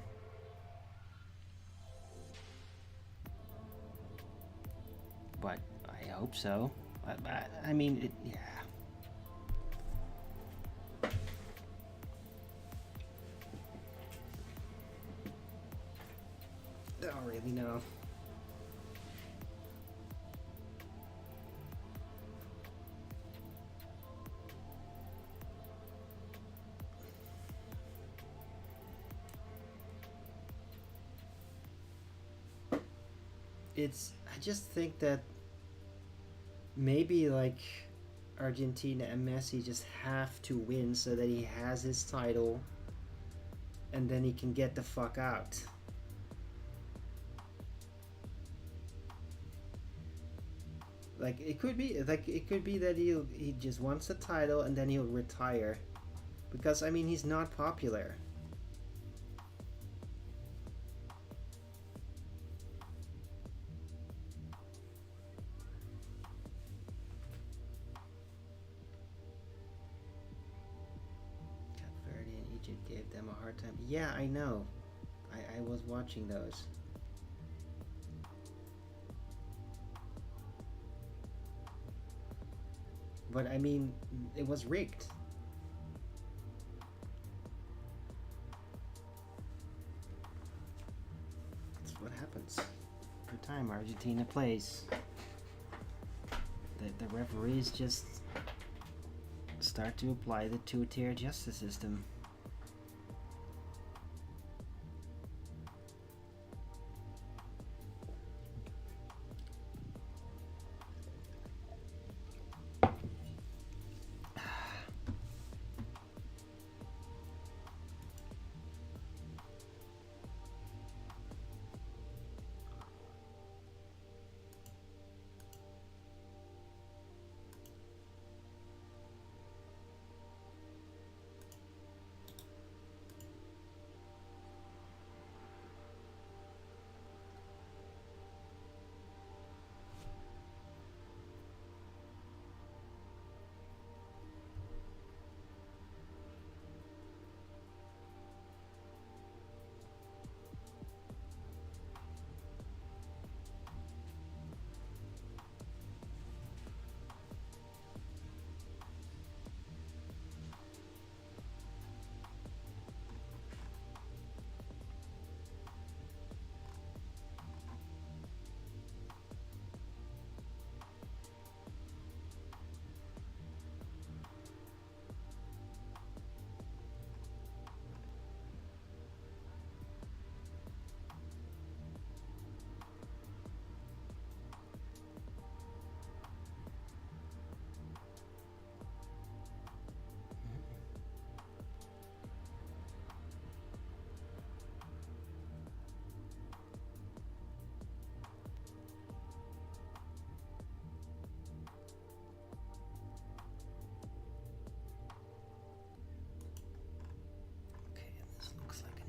But I hope so. I mean, yeah. Don't really know. I just think that maybe like Argentina and Messi just have to win so that he has his title and then he can get the fuck out. Like it could be that he just wants the title and then he'll retire. Because I mean he's not popular. Kid gave them a hard time. Yeah, I know. I was watching those. But I mean, it was rigged. That's what happens. Every time Argentina plays, the referees just start to apply the two-tier justice system.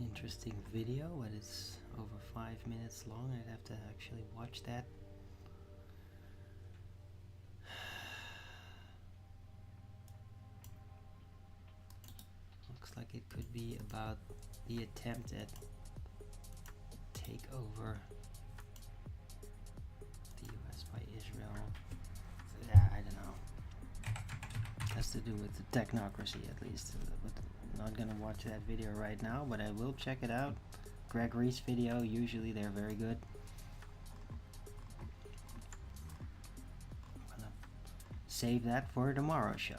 Interesting video, but it's over 5 minutes long. I'd have to actually watch that. Looks like it could be about the attempt at takeover the US by Israel. Yeah, I don't know. Has to do with the technocracy, at least. But not gonna watch that video right now, but I will check it out. Gregory's video, usually they're very good. I'm gonna save that for tomorrow's show.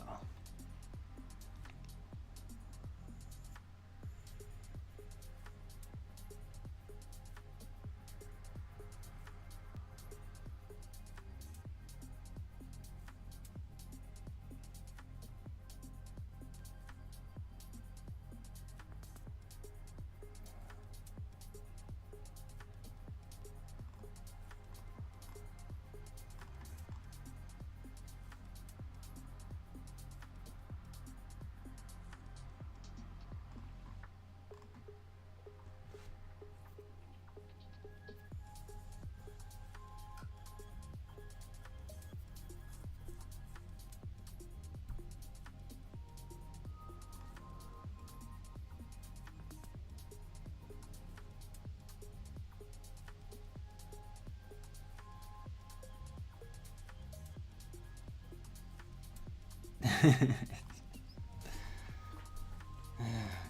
Oh,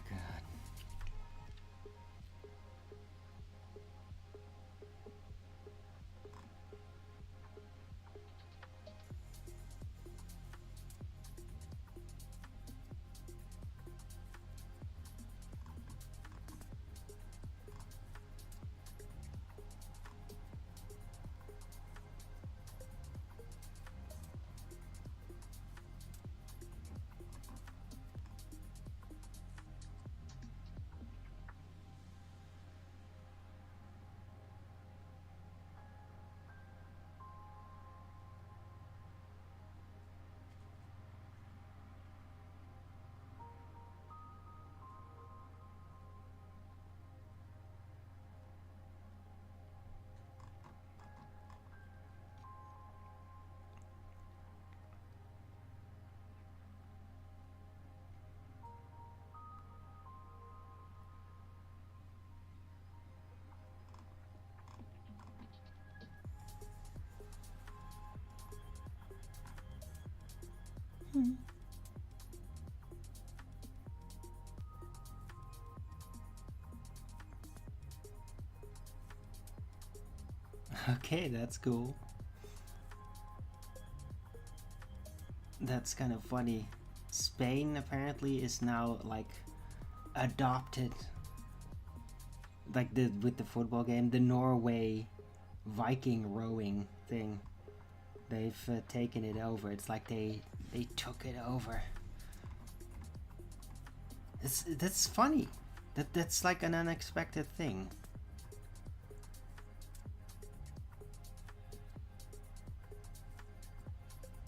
God. Okay, that's cool. That's kind of funny. Spain apparently is now like adopted, like with the football game, the Norway Viking rowing thing. They've taken it over. It's like they took it over. That's funny. That's like an unexpected thing.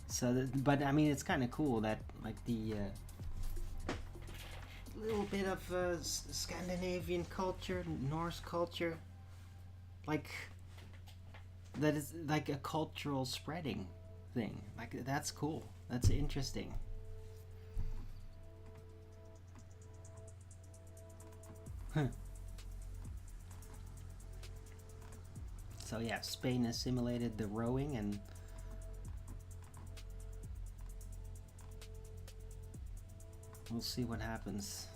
So, but I mean, it's kind of cool that like the little bit of Scandinavian culture, Norse culture, like that is like a cultural spreading thing. Like that's cool. That's interesting. Huh. So yeah, Spain assimilated the rowing, and we'll see what happens.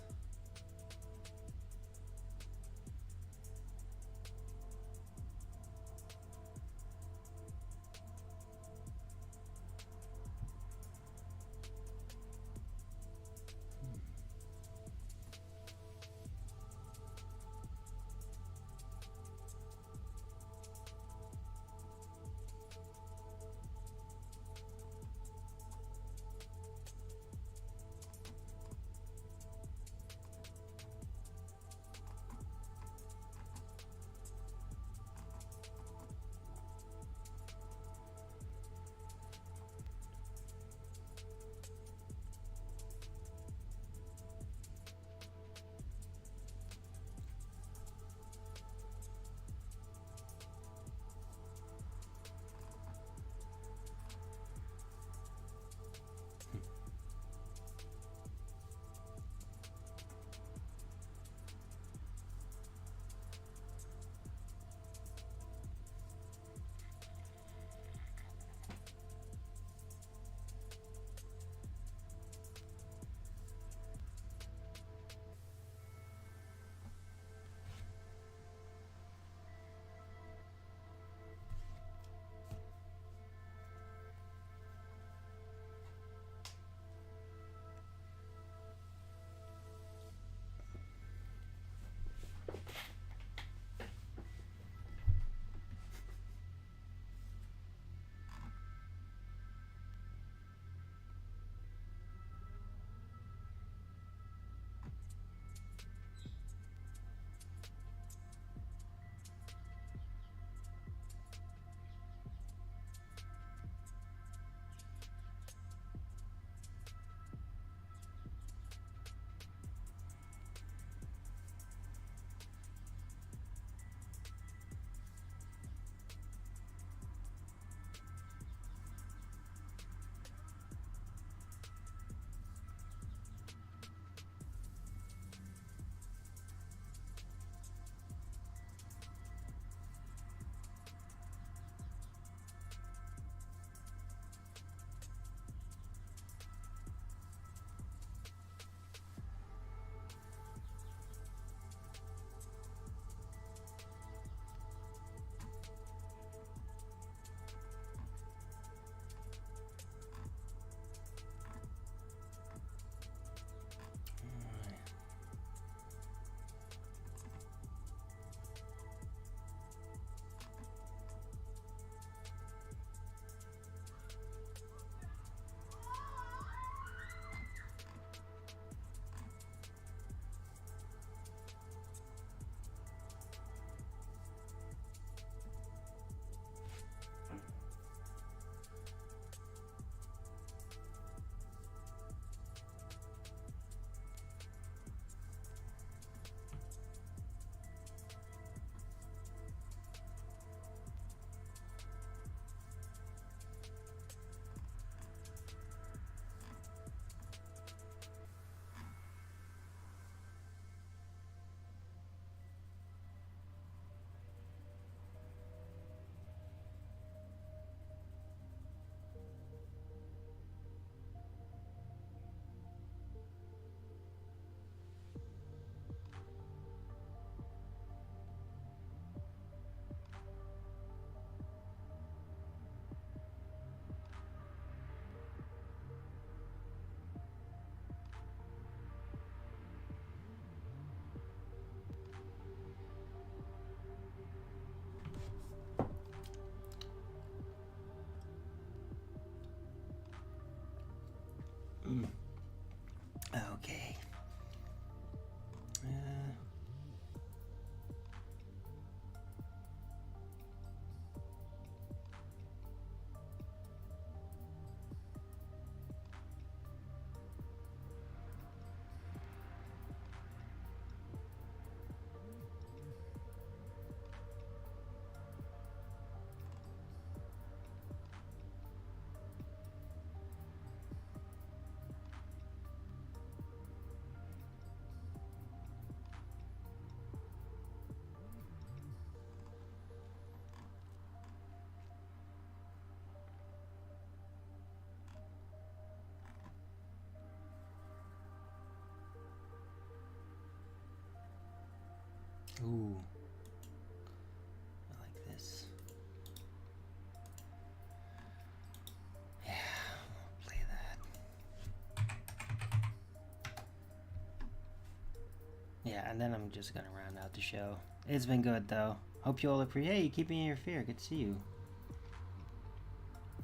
Yeah, and then I'm just gonna round out the show. It's been good though. Hope you all appreciate. Hey, you keep me in your fear. Good to see you.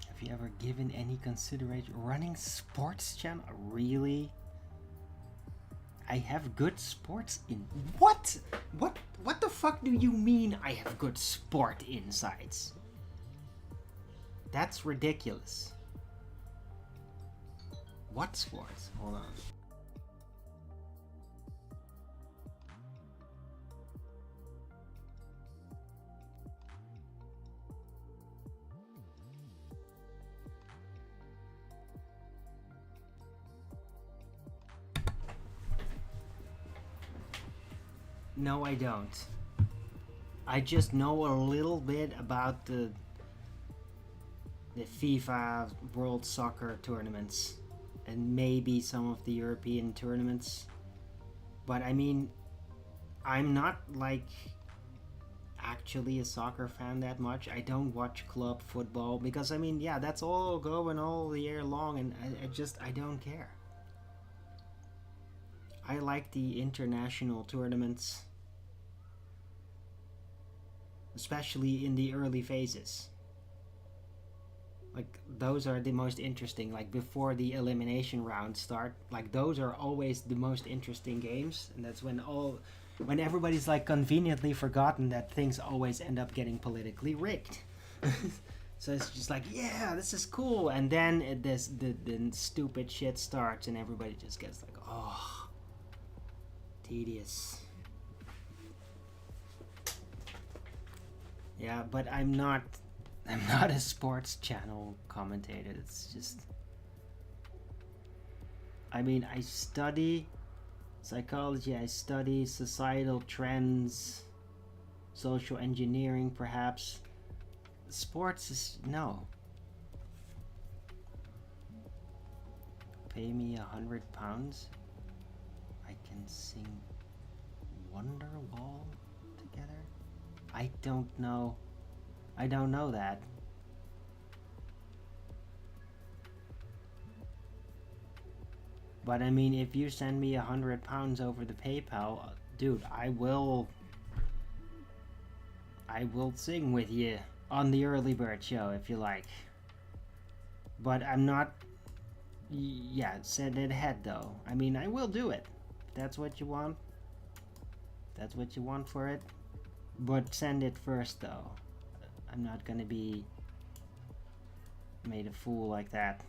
Have you ever given any consideration running sports channel? Really? I have good sports in what? What the fuck do you mean I have good sport insights? That's ridiculous. What sports? Hold on. No, I don't. I just know a little bit about the FIFA World Soccer tournaments and maybe some of the European tournaments. But I mean, I'm not like actually a soccer fan that much. I don't watch club football because I mean, yeah, that's all going all the year long and I don't care. I like the international tournaments, especially in the early phases. Like, those are the most interesting, like before the elimination rounds start. Like, those are always the most interesting games, and that's when everybody's like conveniently forgotten that things always end up getting politically rigged. So it's just like, yeah, this is cool, and then the stupid shit starts and everybody just gets like, oh, tedious. Yeah, but I'm not a sports channel commentator. It's just, I mean, I study psychology, I study societal trends, social engineering perhaps. Sports is, no. Pay me £100, I can sing Wonderwall together? I don't know. I don't know that. But I mean, if you send me £100 over the PayPal, dude, I will sing with you on the Early Bird show if you like. But I'm not. Yeah, send it ahead though. I mean, I will do it. If that's what you want. That's what you want for it. But send it first though. I'm not gonna be made a fool like that.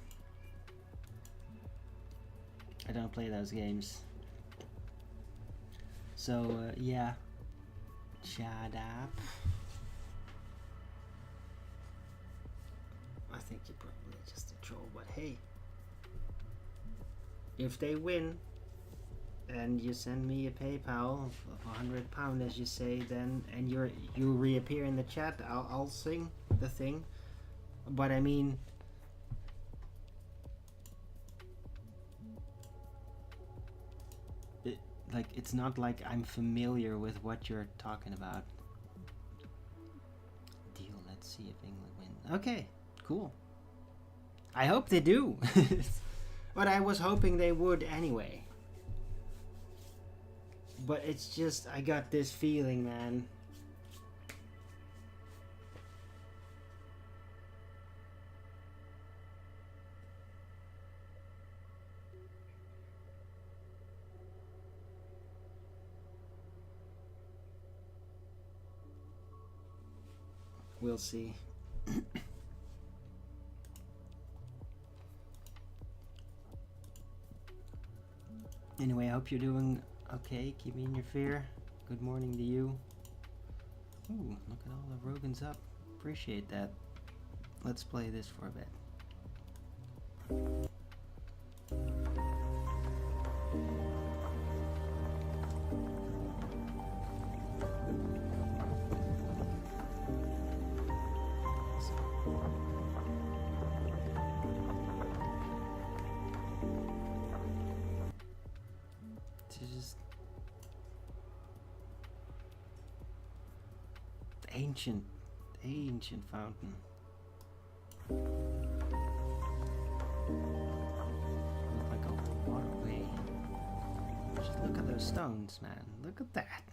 I don't play those games. So, yeah. Shut up. I think you're probably just a troll, but hey. If they win, and you send me a PayPal of £100 as you say, then and you reappear in the chat, I'll sing the thing. But I mean, it's not like I'm familiar with what you're talking about. Deal. Let's see if England win. Okay, cool. I hope they do. But I was hoping they would anyway. But it's just, I got this feeling, man. We'll see. Anyway, I hope you're doing okay. Keep me in your fear. Good morning to you. Ooh, look at all the Rogans up. Appreciate that. Let's play this for a bit. Ancient fountain. Look like a waterway. Just Look at those stones, man. Look at that.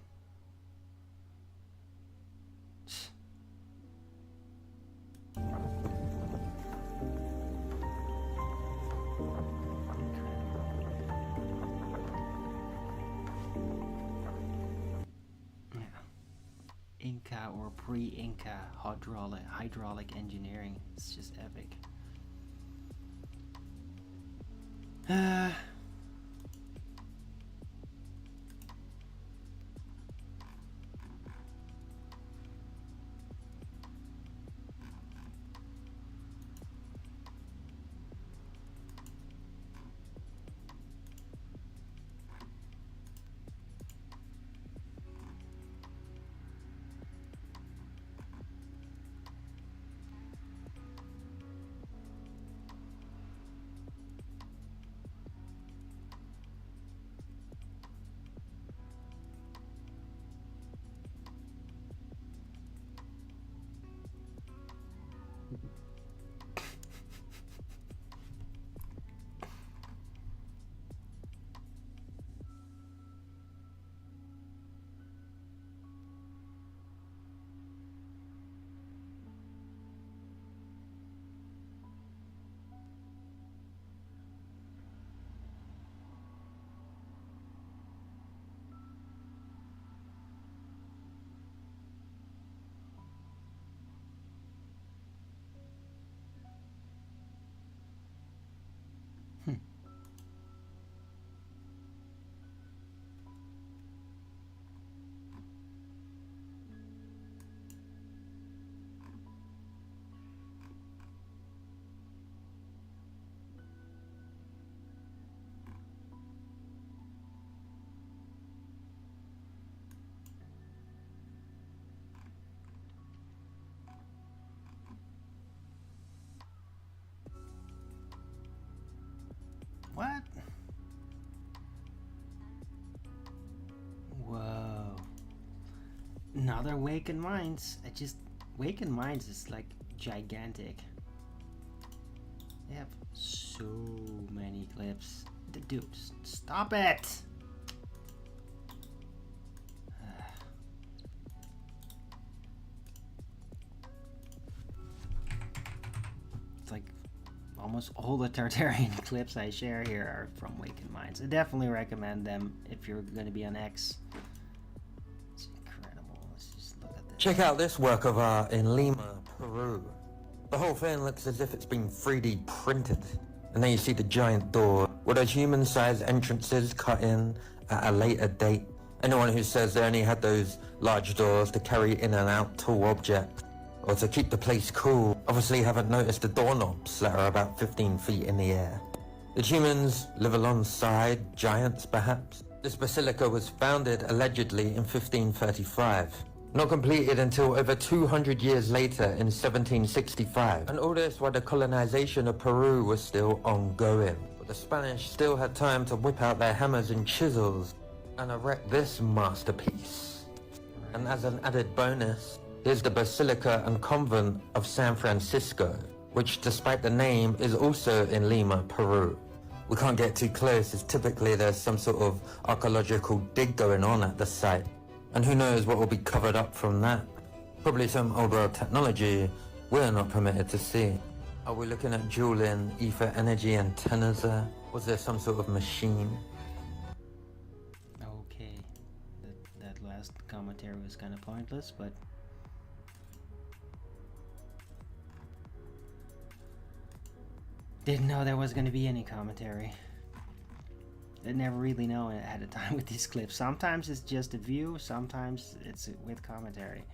Inca or pre-Inca hydraulic engineering. It's just epic. What? Whoa. Another Waken Minds. Waken Minds is like gigantic. They have so many clips. Dude, stop it! It's like almost all the Tartarian clips I share here are from Waken Minds. I definitely recommend them if you're going to be on X. It's incredible. Let's just look at this. Check out this work of art in Lima, Peru. The whole thing looks as if it's been 3D printed. And then you see the giant door with those human-sized entrances cut in at a later date. Anyone who says they only had those large doors to carry in and out tall objects or to keep the place cool obviously haven't noticed the doorknobs that are about 15 feet in the air. Did humans live alongside giants, perhaps? This basilica was founded allegedly in 1535. Not completed until over 200 years later in 1765. And all this while the colonization of Peru was still ongoing. But the Spanish still had time to whip out their hammers and chisels and erect this masterpiece. And as an added bonus, here's the Basilica and Convent of San Francisco, which despite the name is also in Lima, Peru. We can't get too close as typically there's some sort of archaeological dig going on at the site. And who knows what will be covered up from that. Probably some old world technology we're not permitted to see. Are we looking at dueling ether energy antennas there? Was there some sort of machine? Okay, that last commentary was kind of pointless, but didn't know there was going to be any commentary. I never really know ahead of time with these clips. Sometimes it's just a view, sometimes it's with commentary.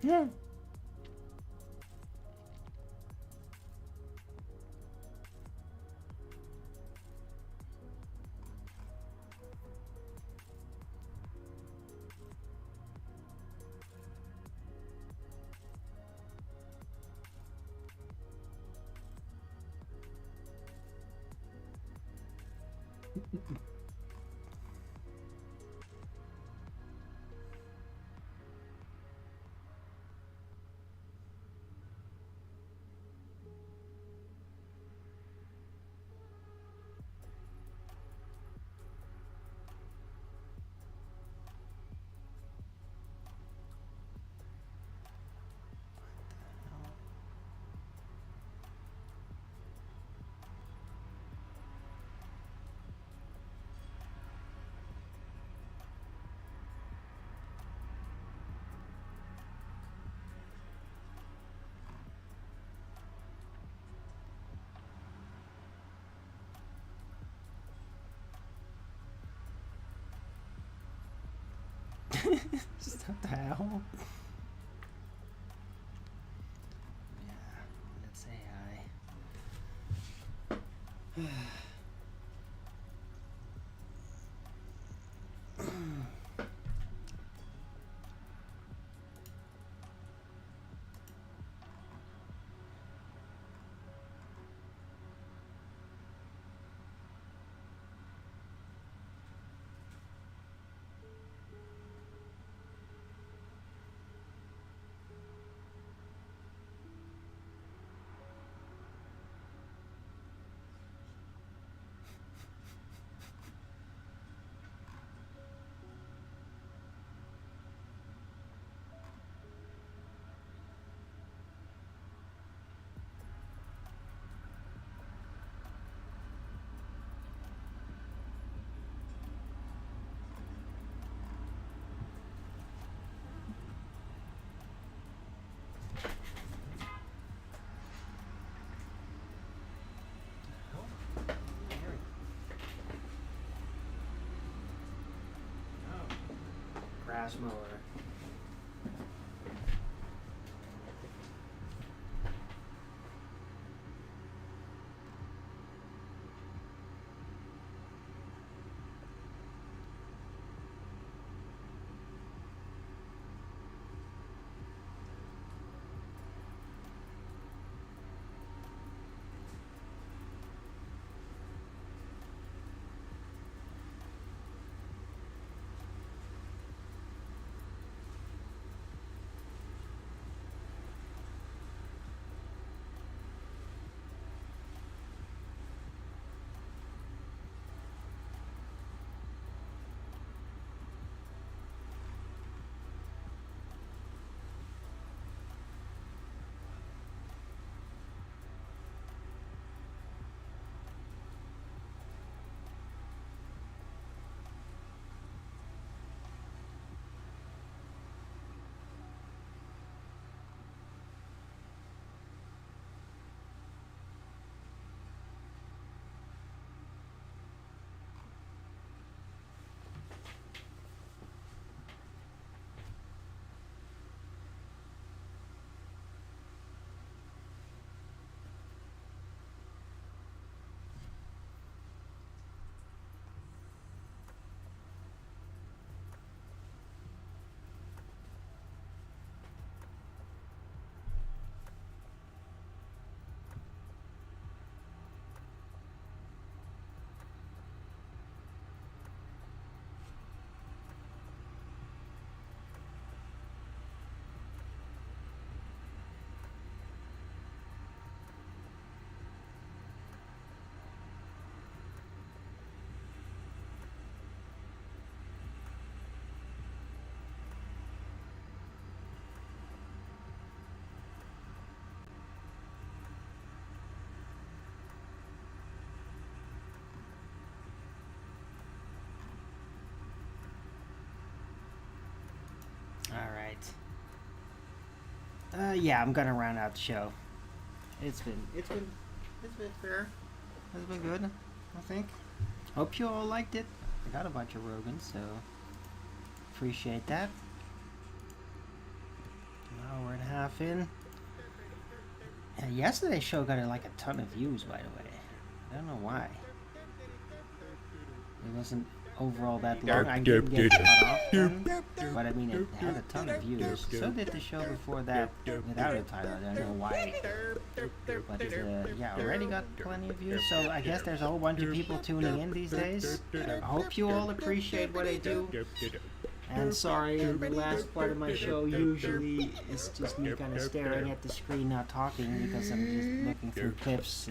Yeah. Just what the hell? Yeah, let's say hi. Grass mower. Alright. Yeah, I'm gonna round out the show. It's been fair. It's been good, I think. Hope you all liked it. I got a bunch of Rogans, so appreciate that. hour and a half in. Yeah, yesterday's show got like a ton of views, by the way. I don't know why. It wasn't overall that long. I didn't get cut off then, but I mean, it had a ton of views. So did the show before that without a title. I don't know why. But yeah, already got plenty of views. So I guess there's a whole bunch of people tuning in these days. I hope you all appreciate what I do. And sorry, in the last part of my show, usually it's just me kind of staring at the screen, not talking, because I'm just looking through clips.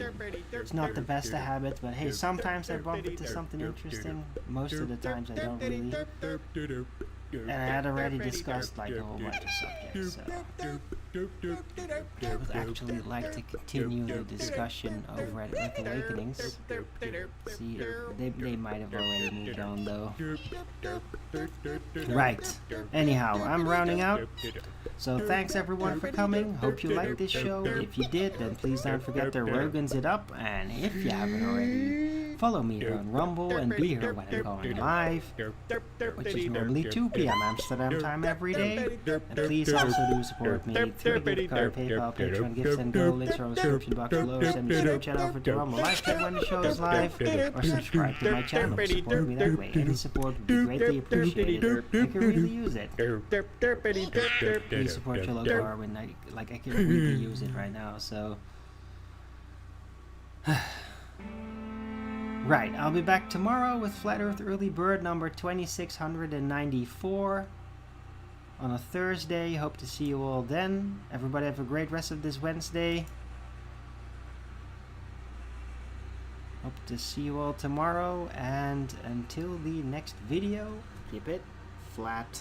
It's not the best of habits, but hey, sometimes I bump into something interesting. Most of the times I don't really. And I had already discussed like a whole bunch of subjects, so I would actually like to continue the discussion over at Earth Awakenings. See, they might have already moved on though. Right. Anyhow, I'm rounding out. So thanks everyone for coming. Hope you liked this show. If you did, then please don't forget to Rogans it up. And if you haven't already, follow me here on Rumble and be here when I'm going live, which is normally 2 p.m. Amsterdam time every day. And please also do support me through the gift card, PayPal, Patreon, gifts and Go. Links are on the description box below. Send me a super chat over to Rumble live chat when the show is live, or subscribe to my channel. Support me that way. Any support would be greatly appreciated. I could really use it. Please support your local Arwen. I can really use it right now. So. Right, I'll be back tomorrow with Flat Earth Early Bird number 2694 on a Thursday. Hope to see you all then. Everybody have a great rest of this Wednesday. Hope to see you all tomorrow, and until the next video, keep it flat.